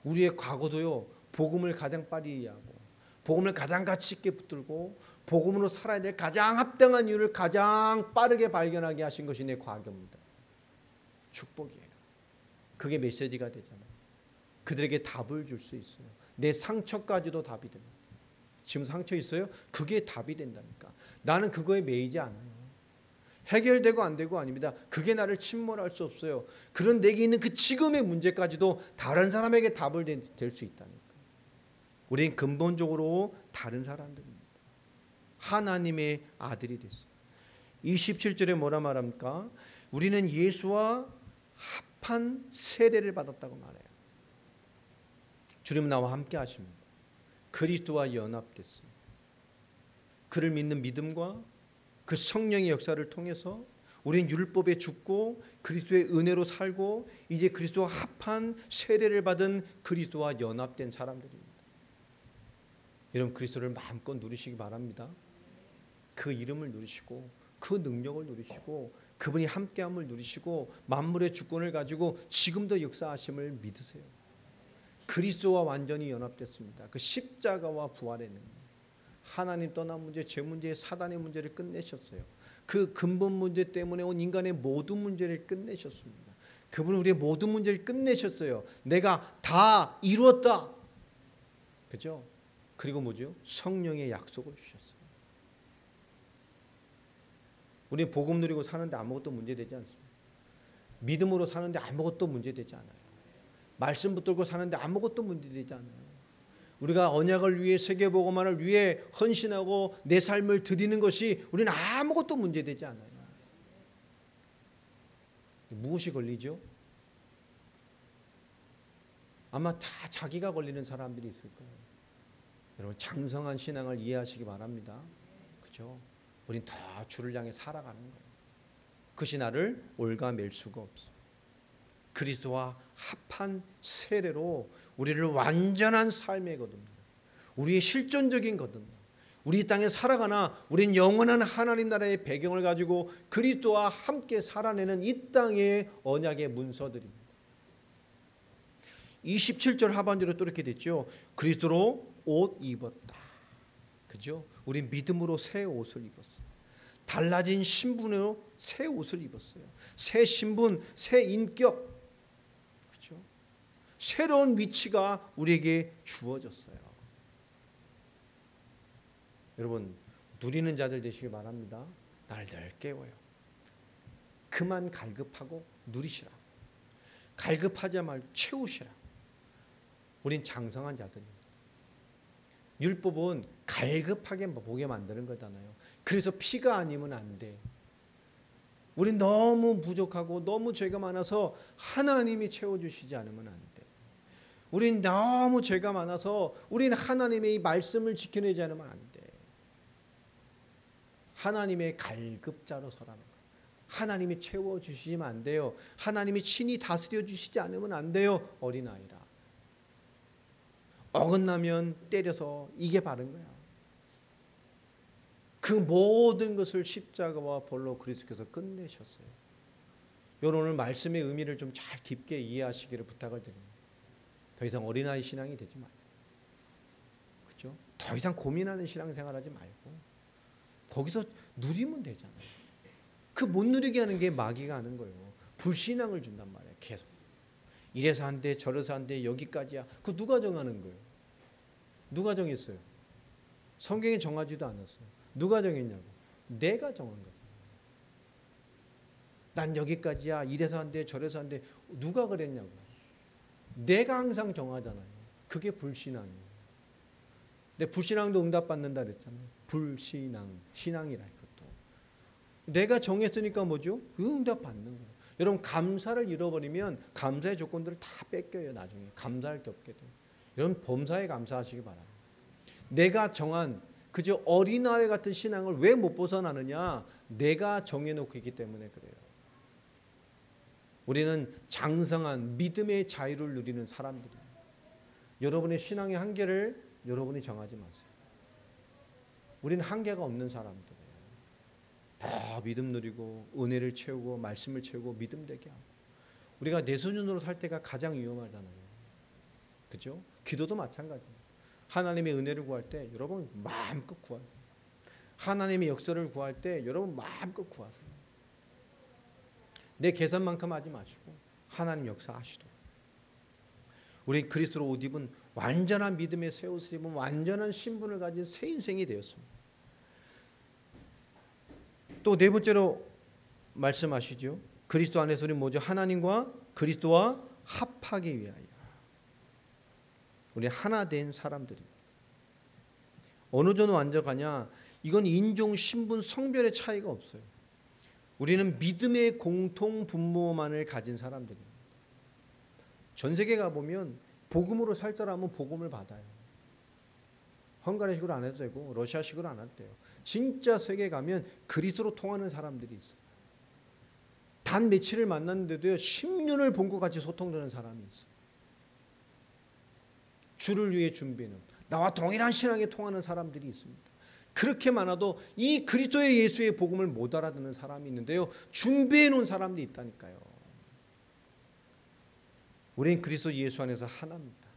우리의 과거도요, 복음을 가장 빨리 이해하고 복음을 가장 가치 있게 붙들고 복음으로 살아야 될 가장 합당한 이유를 가장 빠르게 발견하게 하신 것이 내 과거입니다. 축복이에요. 그게 메시지가 되잖아요. 그들에게 답을 줄 수 있어요. 내 상처까지도 답이 됩니다. 지금 상처 있어요? 그게 답이 된다니까. 나는 그거에 매이지 않아요. 해결되고 안 되고 아닙니다. 그게 나를 침몰할 수 없어요. 그런 내게 있는 그 지금의 문제까지도 다른 사람에게 답을 될 수 있다니까. 우리는 근본적으로 다른 사람들입니다. 하나님의 아들이 됐어요. 27절에 뭐라 말합니까? 우리는 예수와 합한 세례를 받았다고 말해요. 주님 나와 함께 하십니다. 그리스도와 연합됐어요. 그를 믿는 믿음과 그 성령의 역사를 통해서 우리는 율법에 죽고 그리스도의 은혜로 살고 이제 그리스도와 합한 세례를 받은 그리스도와 연합된 사람들입니다. 여러분, 그리스도를 마음껏 누리시기 바랍니다. 그 이름을 누리시고 그 능력을 누리시고 그분이 함께함을 누리시고 만물의 주권을 가지고 지금도 역사하심을 믿으세요. 그리스도와 완전히 연합됐습니다. 그 십자가와 부활의 능력. 하나님 떠난 문제, 죄 문제, 사단의 문제를 끝내셨어요. 그 근본 문제 때문에 온 인간의 모든 문제를 끝내셨습니다. 그분은 우리의 모든 문제를 끝내셨어요. 내가 다 이루었다. 그죠? 그리고 뭐죠? 성령의 약속을 주셨어요. 우리 복음 누리고 사는데 아무것도 문제되지 않습니다. 믿음으로 사는데 아무것도 문제되지 않아요. 말씀 붙들고 사는데 아무것도 문제되지 않아요. 우리가 언약을 위해 세계복음화를 위해 헌신하고 내 삶을 드리는 것이 우리는 아무것도 문제되지 않아요. 무엇이 걸리죠? 아마 다 자기가 걸리는 사람들이 있을 거예요. 여러분, 장성한 신앙을 이해하시기 바랍니다. 그죠? 우린 더 주를 향해 살아가는 거예요. 그것이 나를 올가맬 수가 없어요. 그리스도와 합한 세례로 우리를 완전한 삶에 거듭나 우리의 실존적인 거듭나 우리 땅에 살아가나 우린 영원한 하나님 나라의 배경을 가지고 그리스도와 함께 살아내는 이 땅의 언약의 문서들입니다. 27절 하반절에 또 이렇게 됐죠. 그리스도로 옷 입었다. 그죠? 우리 믿음으로 새 옷을 입었어요. 달라진 신분으로 새 옷을 입었어요. 새 신분, 새 인격, 그죠? 새로운 위치가 우리에게 주어졌어요. 여러분, 누리는 자들 되시길 바랍니다. 날들 깨워요. 그만 갈급하고 누리시라. 갈급하지 말고 채우시라. 우린 장성한 자들입니다. 율법은 갈급하게 보게 만드는 거잖아요. 그래서 피가 아니면 안 돼. 우린 너무 부족하고 너무 죄가 많아서 하나님이 채워주시지 않으면 안 돼. 우린 너무 죄가 많아서 우린 하나님의 이 말씀을 지켜내지 않으면 안 돼. 하나님의 갈급자로 서라는 거예요. 하나님이 채워주시면 안 돼요. 하나님이 친히 다스려 주시지 않으면 안 돼요. 어린아이라. 어긋나면 때려서 이게 바른 거야. 그 모든 것을 십자가와 볼로 그리스도께서 끝내셨어요. 여러분 오늘 말씀의 의미를 좀 잘 깊게 이해하시기를 부탁을 드립니다. 더 이상 어린아이 신앙이 되지 말고, 그렇죠? 더 이상 고민하는 신앙생활하지 말고 거기서 누리면 되잖아요. 그 못 누리게 하는 게 마귀가 하는 거예요. 불신앙을 준단 말이에요. 계속 이래서 안 돼, 저래서 안 돼, 여기까지야. 그거 누가 정하는 거예요? 누가 정했어요? 성경에 정하지도 않았어요. 누가 정했냐고? 내가 정한 거예요. 난 여기까지야. 이래서 안 돼, 저래서 안 돼. 누가 그랬냐고? 내가 항상 정하잖아요. 그게 불신앙이에요. 근데 불신앙도 응답받는다 그랬잖아요. 불신앙, 신앙이라 이것도. 내가 정했으니까 뭐죠? 응답받는 거예요. 여러분 감사를 잃어버리면 감사의 조건들을 다 뺏겨요. 나중에 감사할 게 없게 돼요. 여러분 범사에 감사하시기 바랍니다. 내가 정한 그저 어린아이 같은 신앙을 왜 못 벗어나느냐? 내가 정해놓고 있기 때문에 그래요. 우리는 장성한 믿음의 자유를 누리는 사람들이에요. 여러분의 신앙의 한계를 여러분이 정하지 마세요. 우리는 한계가 없는 사람들이에요. 더 믿음 누리고 은혜를 채우고 말씀을 채우고 믿음 되게 하고. 우리가 내 수준으로 살 때가 가장 위험하잖아요. 그죠? 기도도 마찬가지입니다. 하나님의 은혜를 구할 때 여러분 마음껏 구하세요. 하나님의 역사를 구할 때 여러분 마음껏 구하세요. 내 계산만큼 하지 마시고 하나님 역사하시도록. 우리 그리스도로 옷 입은 완전한 믿음의 새 옷을 입은 완전한 신분을 가진 새 인생이 되었습니다. 또 네 번째로 말씀하시죠. 그리스도 안에서 우리 뭐죠? 하나님과 그리스도와 합하기 위하여. 우리 하나 된 사람들입니다. 어느 정도 완전하냐? 이건 인종, 신분, 성별의 차이가 없어요. 우리는 믿음의 공통 분모만을 가진 사람들입니다. 전 세계 가보면 복음으로 살 사람은 복음을 받아요. 헝가리식으로 안 해도 되고 러시아식으로 안 해도 돼요. 진짜 세계 가면 그리스도로 통하는 사람들이 있어요. 단 며칠을 만났는데도 10년을 본 것 같이 소통되는 사람이 있어요. 주를 위해 준비는 나와 동일한 신앙에 통하는 사람들이 있습니다. 그렇게 많아도 이 그리스도의 예수의 복음을 못 알아듣는 사람이 있는데요. 준비해 놓은 사람들이 있다니까요. 우리는 그리스도 예수 안에서 하나입니다.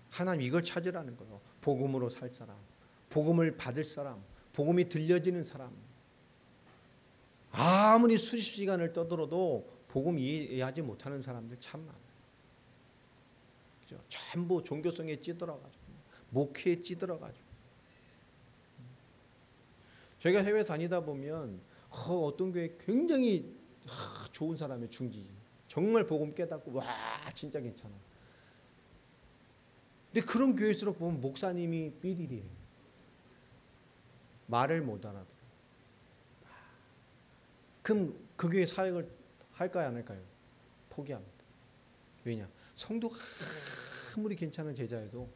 하나님 이걸 찾으라는 거예요. 복음으로 살 사람, 복음을 받을 사람, 복음이 들려지는 사람. 아무리 수십 시간을 떠들어도 복음 이해하지 못하는 사람들 참 많아요. 그죠? 전부 종교성에 찌들어가지고 목회에 찌들어가지고. 제가 해외 다니다 보면 어떤 교회 굉장히 좋은 사람의 중지, 정말 복음 깨닫고 와 진짜 괜찮아. 근데 그런 교회일수록 보면 목사님이 삐리리해요. 말을 못 알아들어요. 그럼 그 교회 사역을 할까요 안 할까요? 포기합니다. 왜냐? 성도가 아무리 괜찮은 제자여도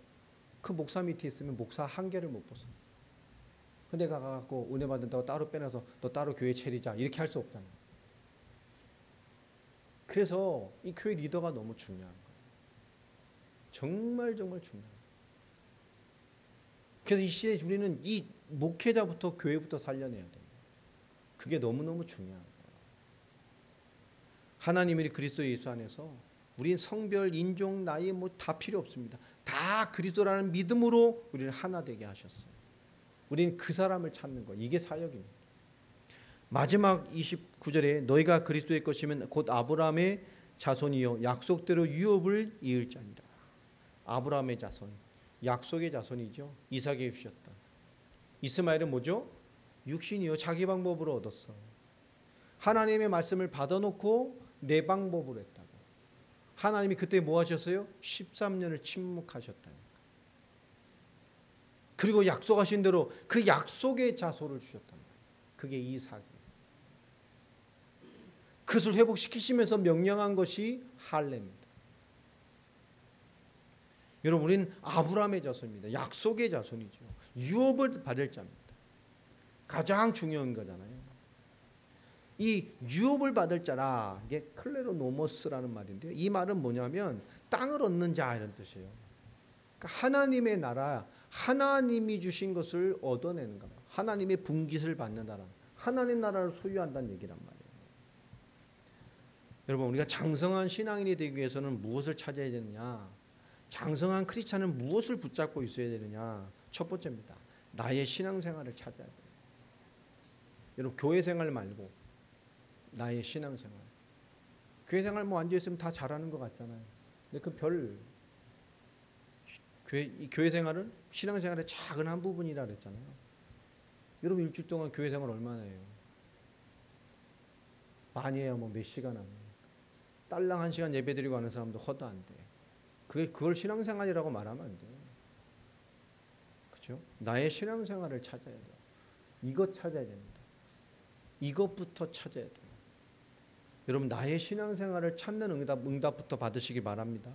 그 목사 밑에 있으면 목사 한계를 못 벗어요. 근데 가갖고 은혜 받는다고 따로 빼놔서 너 따로 교회 차리자 이렇게 할 수 없잖아요. 그래서 이 교회 리더가 너무 중요한 거예요. 정말 정말 중요해요. 그래서 이 시대에 우리는 이 목회자부터 교회부터 살려내야 돼요. 그게 너무너무 중요한 거예요. 하나님이 그리스도 예수 안에서 우린 성별, 인종, 나이 뭐 다 필요 없습니다. 다 그리스도라는 믿음으로 우리를 하나 되게 하셨어요. 우린 그 사람을 찾는 거예요. 이게 사역입니다. 마지막 29절에 너희가 그리스도의 것이면 곧 아브라함의 자손이요 약속대로 유업을 이을 자니라. 아브라함의 자손, 약속의 자손이죠. 이삭에 주셨다. 이스마엘은 뭐죠? 육신이요 자기 방법으로 얻었어. 하나님의 말씀을 받아놓고 내 방법으로 했다고. 하나님이 그때 뭐 하셨어요? 13년을 침묵하셨다니까. 그리고 약속하신 대로 그 약속의 자손을 주셨단 말이에요. 그게 이삭이에요. 그것을 회복시키시면서 명령한 것이 할례입니다. 여러분 우리는 아브라함의 자손입니다. 약속의 자손이죠. 유업을 받을 자입니다. 가장 중요한 거잖아요. 이 유업을 받을 자라, 이게 클레로노모스라는 말인데요. 이 말은 뭐냐면 땅을 얻는 자 이런 뜻이에요. 그러니까 하나님의 나라, 하나님이 주신 것을 얻어내는가, 하나님의 분깃을 받는다라, 하나님 나라를 소유한다는 얘기란 말이에요. 여러분 우리가 장성한 신앙인이 되기 위해서는 무엇을 찾아야 되느냐? 장성한 크리스찬은 무엇을 붙잡고 있어야 되느냐? 첫 번째입니다. 나의 신앙생활을 찾아야 돼요. 여러분 교회 생활 말고 나의 신앙생활. 교회 생활 뭐 앉아있으면 다 잘하는 것 같잖아요. 근데 그 별 교회 생활은 신앙생활의 작은 한 부분이라 그랬잖아요. 여러분 일주일 동안 교회 생활 얼마나 해요? 많이 해야 뭐 몇 시간 합니까? 딸랑 1시간 예배드리고 하는 사람도 허도 안 돼. 그걸 신앙생활이라고 말하면 안 돼요. 그렇죠? 나의 신앙생활을 찾아야 돼요. 이것 찾아야 됩니다. 이것부터 찾아야 돼요. 여러분 나의 신앙생활을 찾는 응답부터 받으시기 바랍니다.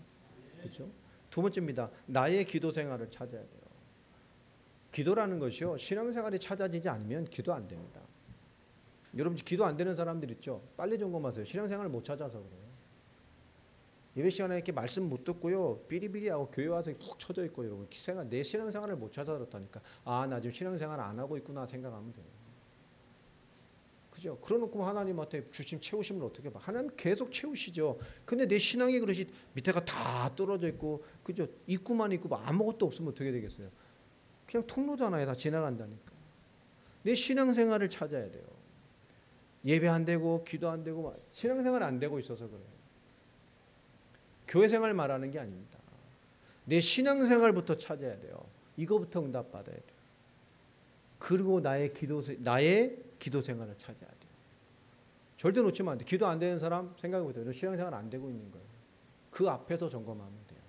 그렇죠? 두 번째입니다. 나의 기도생활을 찾아야 돼요. 기도라는 것이요 신앙생활이 찾아지지 않으면 기도 안 됩니다. 여러분 기도 안 되는 사람들 있죠? 빨리 점검하세요. 신앙생활을 못 찾아서 그래요. 예배 시간에 이렇게 말씀 못 듣고요 삐리삐리하고 교회 와서 푹 쳐져 있고 여러분 내 신앙생활을 못 찾아 그렇다니까. 아 나 지금 신앙생활 안 하고 있구나 생각하면 돼요. 그죠? 그러놓고 하나님한테 주심 채우시면 어떻게 봐? 하나님 계속 채우시죠. 근데 내 신앙이 그릇이 밑에가 다 떨어져 있고 그죠? 입구만 있고 아무것도 없으면 어떻게 되겠어요? 그냥 통로잖아요. 다 지나간다니까. 내 신앙생활을 찾아야 돼요. 예배 안 되고 기도 안 되고 신앙생활 안 되고 있어서 그래요. 교회 생활 말하는 게 아닙니다. 내 신앙생활부터 찾아야 돼요. 이거부터 응답받아야 돼요. 그리고 나의 기도 생활을 찾아야 돼요. 절대 놓치면 안 돼요. 기도 안 되는 사람 생각해 보세요. 신앙생활 안 되고 있는 거예요. 그 앞에서 점검하면 돼요.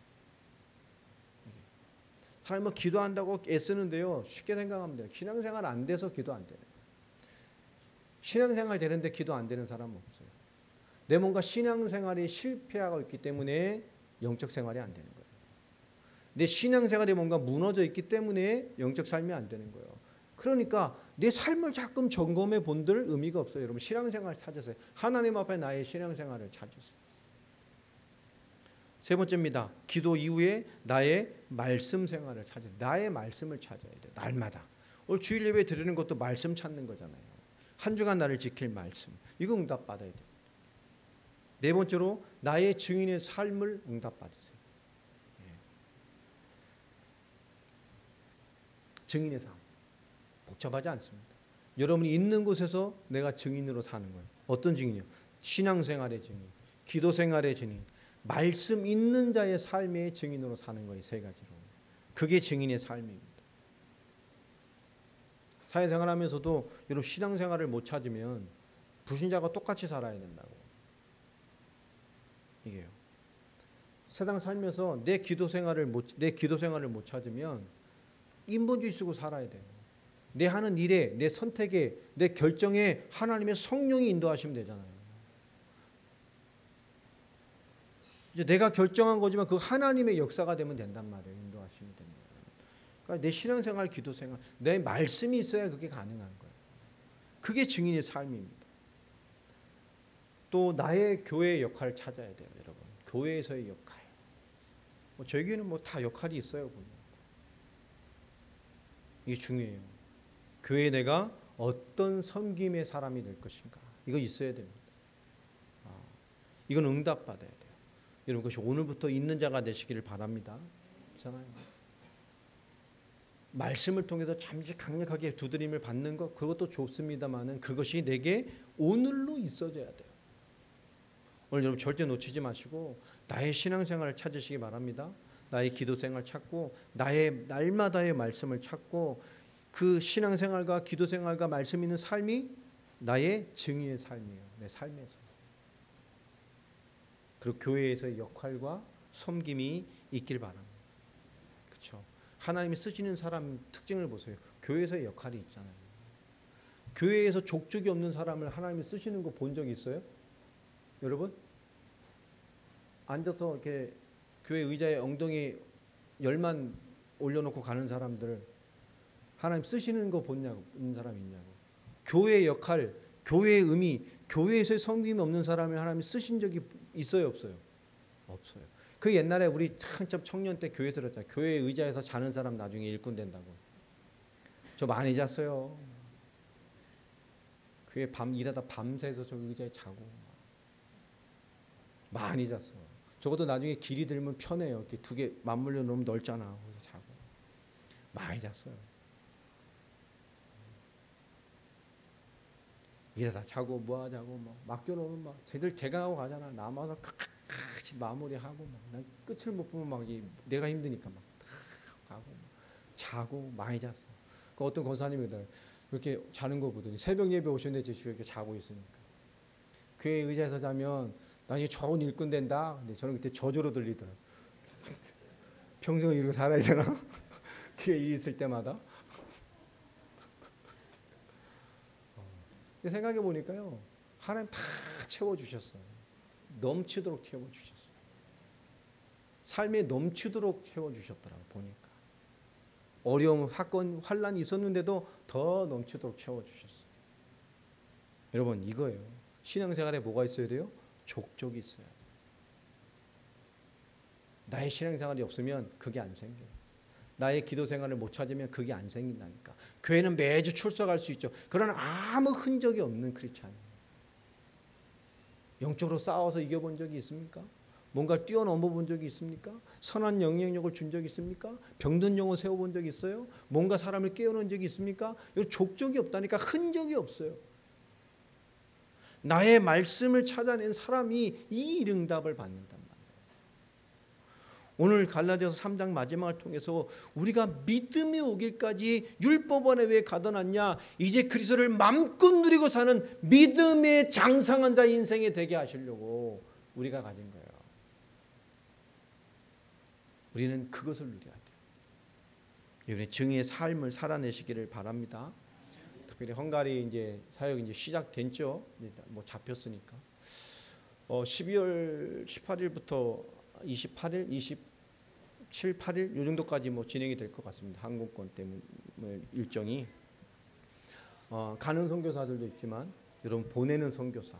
사람이 뭐 기도한다고 애쓰는데요. 쉽게 생각하면 돼요. 신앙생활 안 돼서 기도 안 되는 거예요. 신앙생활 되는데 기도 안 되는 사람은 없어요. 내 뭔가 신앙생활이 실패하고 있기 때문에 영적 생활이 안 되는 거예요. 내 신앙생활이 뭔가 무너져 있기 때문에 영적 삶이 안 되는 거예요. 그러니까 내 삶을 자꾸 점검해 본들 의미가 없어요. 여러분 신앙생활 찾으세요. 하나님 앞에 나의 신앙생활을 찾으세요. 세 번째입니다. 기도 이후에 나의 말씀 생활을 찾아요. 나의 말씀을 찾아야 돼요. 날마다. 오늘 주일 예배 드리는 것도 말씀 찾는 거잖아요. 한 주간 나를 지킬 말씀. 이거 응답받아야 돼요. 네 번째로 나의 증인의 삶을 응답받으세요. 증인의 삶. 복잡하지 않습니다. 여러분이 있는 곳에서 내가 증인으로 사는 거예요. 어떤 증인이요? 신앙생활의 증인, 기도생활의 증인, 말씀 있는 자의 삶의 증인으로 사는 거예요. 세 가지로. 그게 증인의 삶입니다. 사회생활하면서도 여러분 신앙생활을 못 찾으면 불신자가 똑같이 살아야 된다고. 이게요. 세상 살면서 내 기도생활을 못 찾으면 인본주의 쓰고 살아야 돼요. 내 하는 일에, 내 선택에, 내 결정에 하나님의 성령이 인도하시면 되잖아요. 이제 내가 결정한 거지만 그 하나님의 역사가 되면 된단 말이에요. 인도하시면 됩니다. 그러니까 내 신앙생활, 기도생활, 내 말씀이 있어야 그게 가능한 거예요. 그게 증인의 삶입니다. 또 나의 교회의 역할을 찾아야 돼요, 여러분. 교회에서의 역할. 저에게는 다 역할이 있어요, 보면. 이게 중요해요. 교회에 내가 어떤 섬김의 사람이 될 것인가. 이거 있어야 됩니다. 이건 응답받아야 돼요. 여러분, 그것이 오늘부터 있는 자가 되시기를 바랍니다. 그렇잖아요. 말씀을 통해서 잠시 강력하게 두드림을 받는 것, 그것도 좋습니다만은 그것이 내게 오늘로 있어져야 돼요. 오늘 여러분 절대 놓치지 마시고 나의 신앙생활을 찾으시기 바랍니다. 나의 기도생활 찾고 나의 날마다의 말씀을 찾고 그 신앙생활과 기도생활과 말씀 있는 삶이 나의 증인의 삶이에요. 내 삶에서. 그리고 교회에서의 역할과 섬김이 있길 바랍니다. 그렇죠? 하나님이 쓰시는 사람 특징을 보세요. 교회에서의 역할이 있잖아요. 교회에서 족적이 없는 사람을 하나님이 쓰시는 거 본 적 있어요? 여러분? 앉아서 이렇게 교회 의자에 엉덩이 열만 올려놓고 가는 사람들 하나님 쓰시는 거 본 사람 있냐고. 교회의 역할, 교회의 의미, 교회에서의 섬김이 없는 사람을 하나님이 쓰신 적이 있어요, 없어요? 없어요. 그 옛날에 우리 한참 청년 때 교회에서 그랬잖아요. 교회 의자에서 자는 사람 나중에 일꾼 된다고. 저 많이 잤어요. 교회 일하다 밤새서 저 의자에 자고 많이 잤어. 적어도 나중에 길이 들면 편해요. 이렇게 두 개 맞물려 놓으면 넓잖아. 그래서 자고 많이 잤어요. 일하다 자고 뭐 하자고 맡겨놓으면 쟤들 개강하고 가잖아. 남아서 같이 마무리하고 난 끝을 못 보면 내가 힘드니까 가고 자고 많이 잤어. 그 어떤 권사님이 그렇게 자는 거 보더니 새벽 예배 오셨는데 제 주위에 이렇게 자고 있으니까 교회 의자에서 자면 나중에 좋은 일꾼 된다. 근데 저는 그때 저주로 들리더라고요. 평생을 이러고 살아야 되나? 교회 일 있을 때마다. 생각해 보니까요, 하나님 다 채워주셨어요. 넘치도록 채워주셨어요. 삶에 넘치도록 채워주셨더라고요. 보니까 어려움, 사건, 환란이 있었는데도 더 넘치도록 채워주셨어요. 여러분, 이거예요. 신앙생활에 뭐가 있어야 돼요? 족적이 있어야 돼요. 나의 신앙생활이 없으면 그게 안 생겨요. 나의 기도생활을 못 찾으면 그게 안 생긴다니까. 교회는 매주 출석할 수 있죠. 그러나 아무 흔적이 없는 크리스찬. 영적으로 싸워서 이겨본 적이 있습니까? 뭔가 뛰어넘어 본 적이 있습니까? 선한 영향력을 준 적이 있습니까? 병든 영혼 세워본 적이 있어요? 뭔가 사람을 깨우는 적이 있습니까? 이 족적이 없다니까. 흔적이 없어요. 나의 말씀을 찾아낸 사람이 이 응답을 받는단 말이에요. 오늘 갈라디아서 3장 마지막을 통해서 우리가 믿음이 오길까지 율법 안에 왜 가둬놨냐? 이제 그리스도를 맘껏 누리고 사는 믿음의 장성한 자 인생에 되게 하시려고 우리가 가진 거예요. 우리는 그것을 누려야 돼요. 이번에 증인의 삶을 살아내시기를 바랍니다. 특별히 헝가리 이제 사역이 이제 시작됐죠. 뭐 잡혔으니까. 12월 18일부터 28일, 27, 8일 요 정도까지 뭐 진행이 될 것 같습니다. 항공권 때문에 일정이. 가는 선교사들도 있지만 여러분 보내는 선교사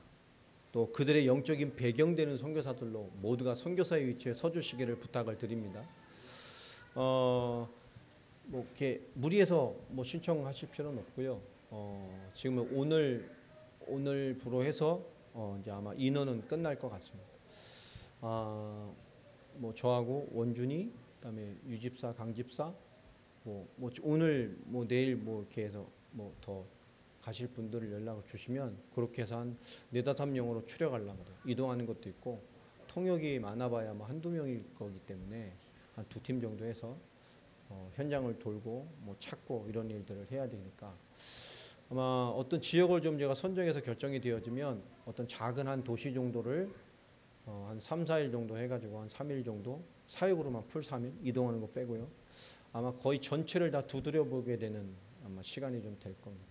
또 그들의 영적인 배경되는 선교사들로 모두가 선교사의 위치에 서주시기를 부탁을 드립니다. 뭐 이렇게 무리해서 뭐 신청하실 필요는 없고요. 지금 오늘부로 해서 이제 아마 인원은 끝날 것 같습니다. 뭐 저하고 원준이, 그다음에 유집사, 강집사, 뭐 오늘 뭐 내일 뭐 이렇게 해서 뭐 더 가실 분들을 연락을 주시면 그렇게 해서 한 4-5명으로 추려가려고 그래요. 이동하는 것도 있고 통역이 많아봐야 뭐 한두 명일 거기 때문에 한 2팀 정도 해서 현장을 돌고 뭐 찾고 이런 일들을 해야 되니까 아마 어떤 지역을 좀 제가 선정해서 결정이 되어지면 어떤 작은 한 도시 정도를 한 3-4일 정도 해가지고 한 3일 정도 사역으로만 풀 3일 이동하는 거 빼고요. 아마 거의 전체를 다 두드려 보게 되는 아마 시간이 좀 될 겁니다.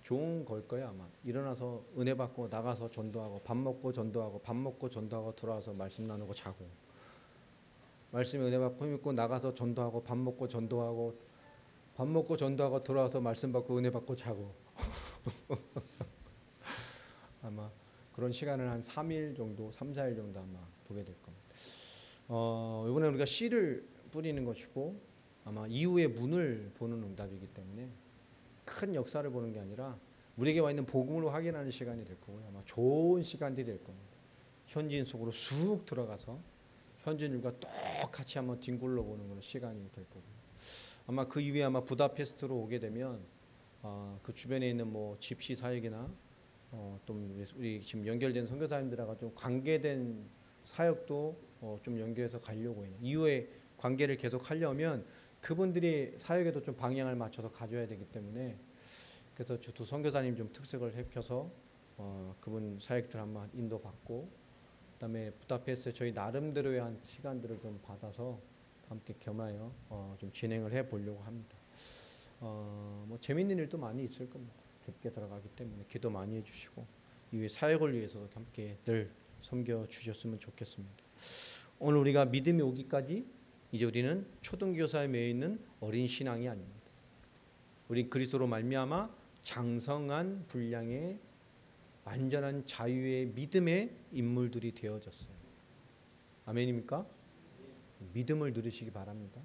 좋은 걸 거예요. 아마 일어나서 은혜 받고 나가서 전도하고 밥 먹고 전도하고 밥 먹고 전도하고 돌아와서 말씀 나누고 자고 말씀에 은혜 받고 힘있고 나가서 전도하고 밥 먹고 전도하고 밥 먹고 전도하고 돌아와서 말씀 받고 은혜 받고 자고 아마 그런 시간을 한 3일 정도, 3, 4일 정도 아마 보게 될 겁니다. 이번에 우리가 씨를 뿌리는 것이고 아마 이후의 문을 보는 응답이기 때문에 큰 역사를 보는 게 아니라 우리에게 와 있는 복음을 확인하는 시간이 될 거고요. 아마 좋은 시간들이 될 겁니다. 현지인 속으로 쑥 들어가서 현지인들과 똑같이 한번 뒹굴러 보는 그런 시간이 될 거고요. 아마 그 이후에 아마 부다페스트로 오게 되면 그 주변에 있는 뭐 집시 사역이나 또 우리 지금 연결된 선교사님들하고 좀 관계된 사역도 좀 연결해서 가려고 해요. 이후에 관계를 계속 하려면 그분들이 사역에도 좀 방향을 맞춰서 가져야 되기 때문에 그래서 두 선교사님 좀 특색을 살펴서 그분 사역들 한번 인도받고 그다음에 부다페스트에 저희 나름대로의 한 시간들을 좀 받아서 함께 겸하여 좀 진행을 해 보려고 합니다. 뭐 재밌는 일도 많이 있을 겁니다. 깊게 들어가기 때문에 기도 많이 해주시고 이후에 사역을 위해서도 함께 늘 섬겨 주셨으면 좋겠습니다. 오늘 우리가 믿음이 오기까지 이제 우리는 초등교사에 매여 있는 어린 신앙이 아닙니다. 우리 그리스도로 말미암아 장성한 분량의 완전한 자유의 믿음의 인물들이 되어졌어요. 아멘입니까? 믿음을 누리시기 바랍니다.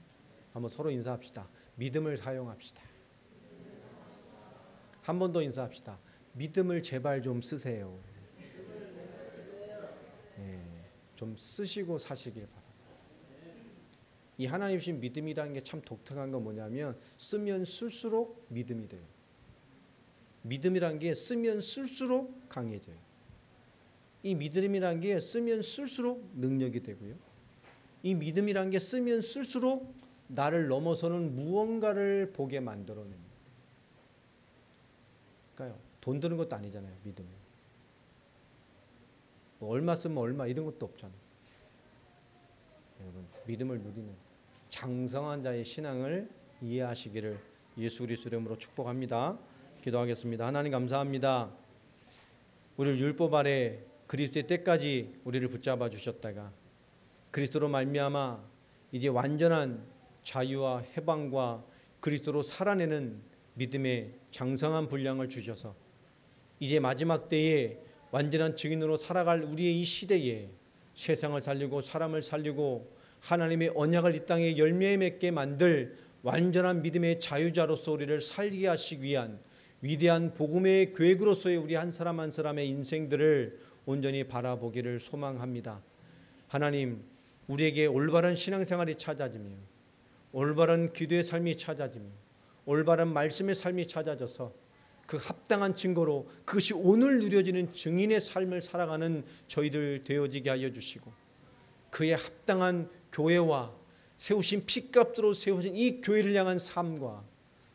한번 서로 인사합시다. 믿음을 사용합시다. 한 번 더 인사합시다. 믿음을 제발 좀 쓰세요. 좀 쓰시고 사시길 바랍니다. 이 하나님 주신 믿음이라는 게 참 독특한 건 뭐냐면 쓰면 쓸수록 믿음이 돼요. 믿음이라는 게 쓰면 쓸수록 강해져요. 이 믿음이라는 게 쓰면 쓸수록 능력이 되고요. 이 믿음이라는 게 쓰면 쓸수록 나를 넘어서는 무언가를 보게 만들어냅니다. 그러니까요. 돈 드는 것도 아니잖아요. 믿음은. 뭐 얼마 쓰면 얼마 이런 것도 없잖아요. 여러분 믿음을 누리는 장성한 자의 신앙을 이해하시기를 예수 그리스도 이름으로 축복합니다. 기도하겠습니다. 하나님 감사합니다. 우리를 율법 아래 그리스도의 때까지 우리를 붙잡아 주셨다가 그리스도로 말미암아 이제 완전한 자유와 해방과 그리스도로 살아내는 믿음의 장성한 분량을 주셔서 이제 마지막 때에 완전한 증인으로 살아갈 우리의 이 시대에 세상을 살리고 사람을 살리고 하나님의 언약을 이 땅에 열매 맺게 만들 완전한 믿음의 자유자로서 우리를 살게 하시기 위한 위대한 복음의 계획으로서의 우리 한 사람 한 사람의 인생들을 온전히 바라보기를 소망합니다. 하나님, 우리에게 올바른 신앙생활이 찾아지며 올바른 기도의 삶이 찾아지며 올바른 말씀의 삶이 찾아져서 그 합당한 증거로 그것이 오늘 누려지는 증인의 삶을 살아가는 저희들 되어지게 하여 주시고 그의 합당한 교회와 세우신 피값으로 세우신 이 교회를 향한 삶과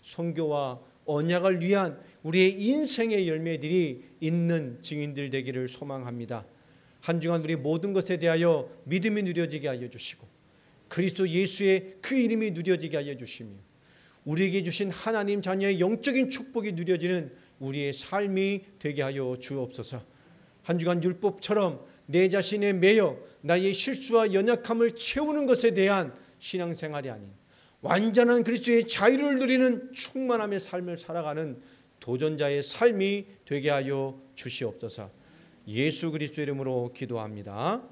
선교와 언약을 위한 우리의 인생의 열매들이 있는 증인들 되기를 소망합니다. 한 주간 우리 모든 것에 대하여 믿음이 누려지게 하여 주시고 그리스도 예수의 그 이름이 누려지게 하여 주시며 우리에게 주신 하나님 자녀의 영적인 축복이 누려지는 우리의 삶이 되게 하여 주옵소서. 한 주간 율법처럼 내 자신의 매여 나의 실수와 연약함을 채우는 것에 대한 신앙생활이 아닌 완전한 그리스도의 자유를 누리는 충만함의 삶을 살아가는 도전자의 삶이 되게 하여 주시옵소서. 예수 그리스도 이름으로 기도합니다.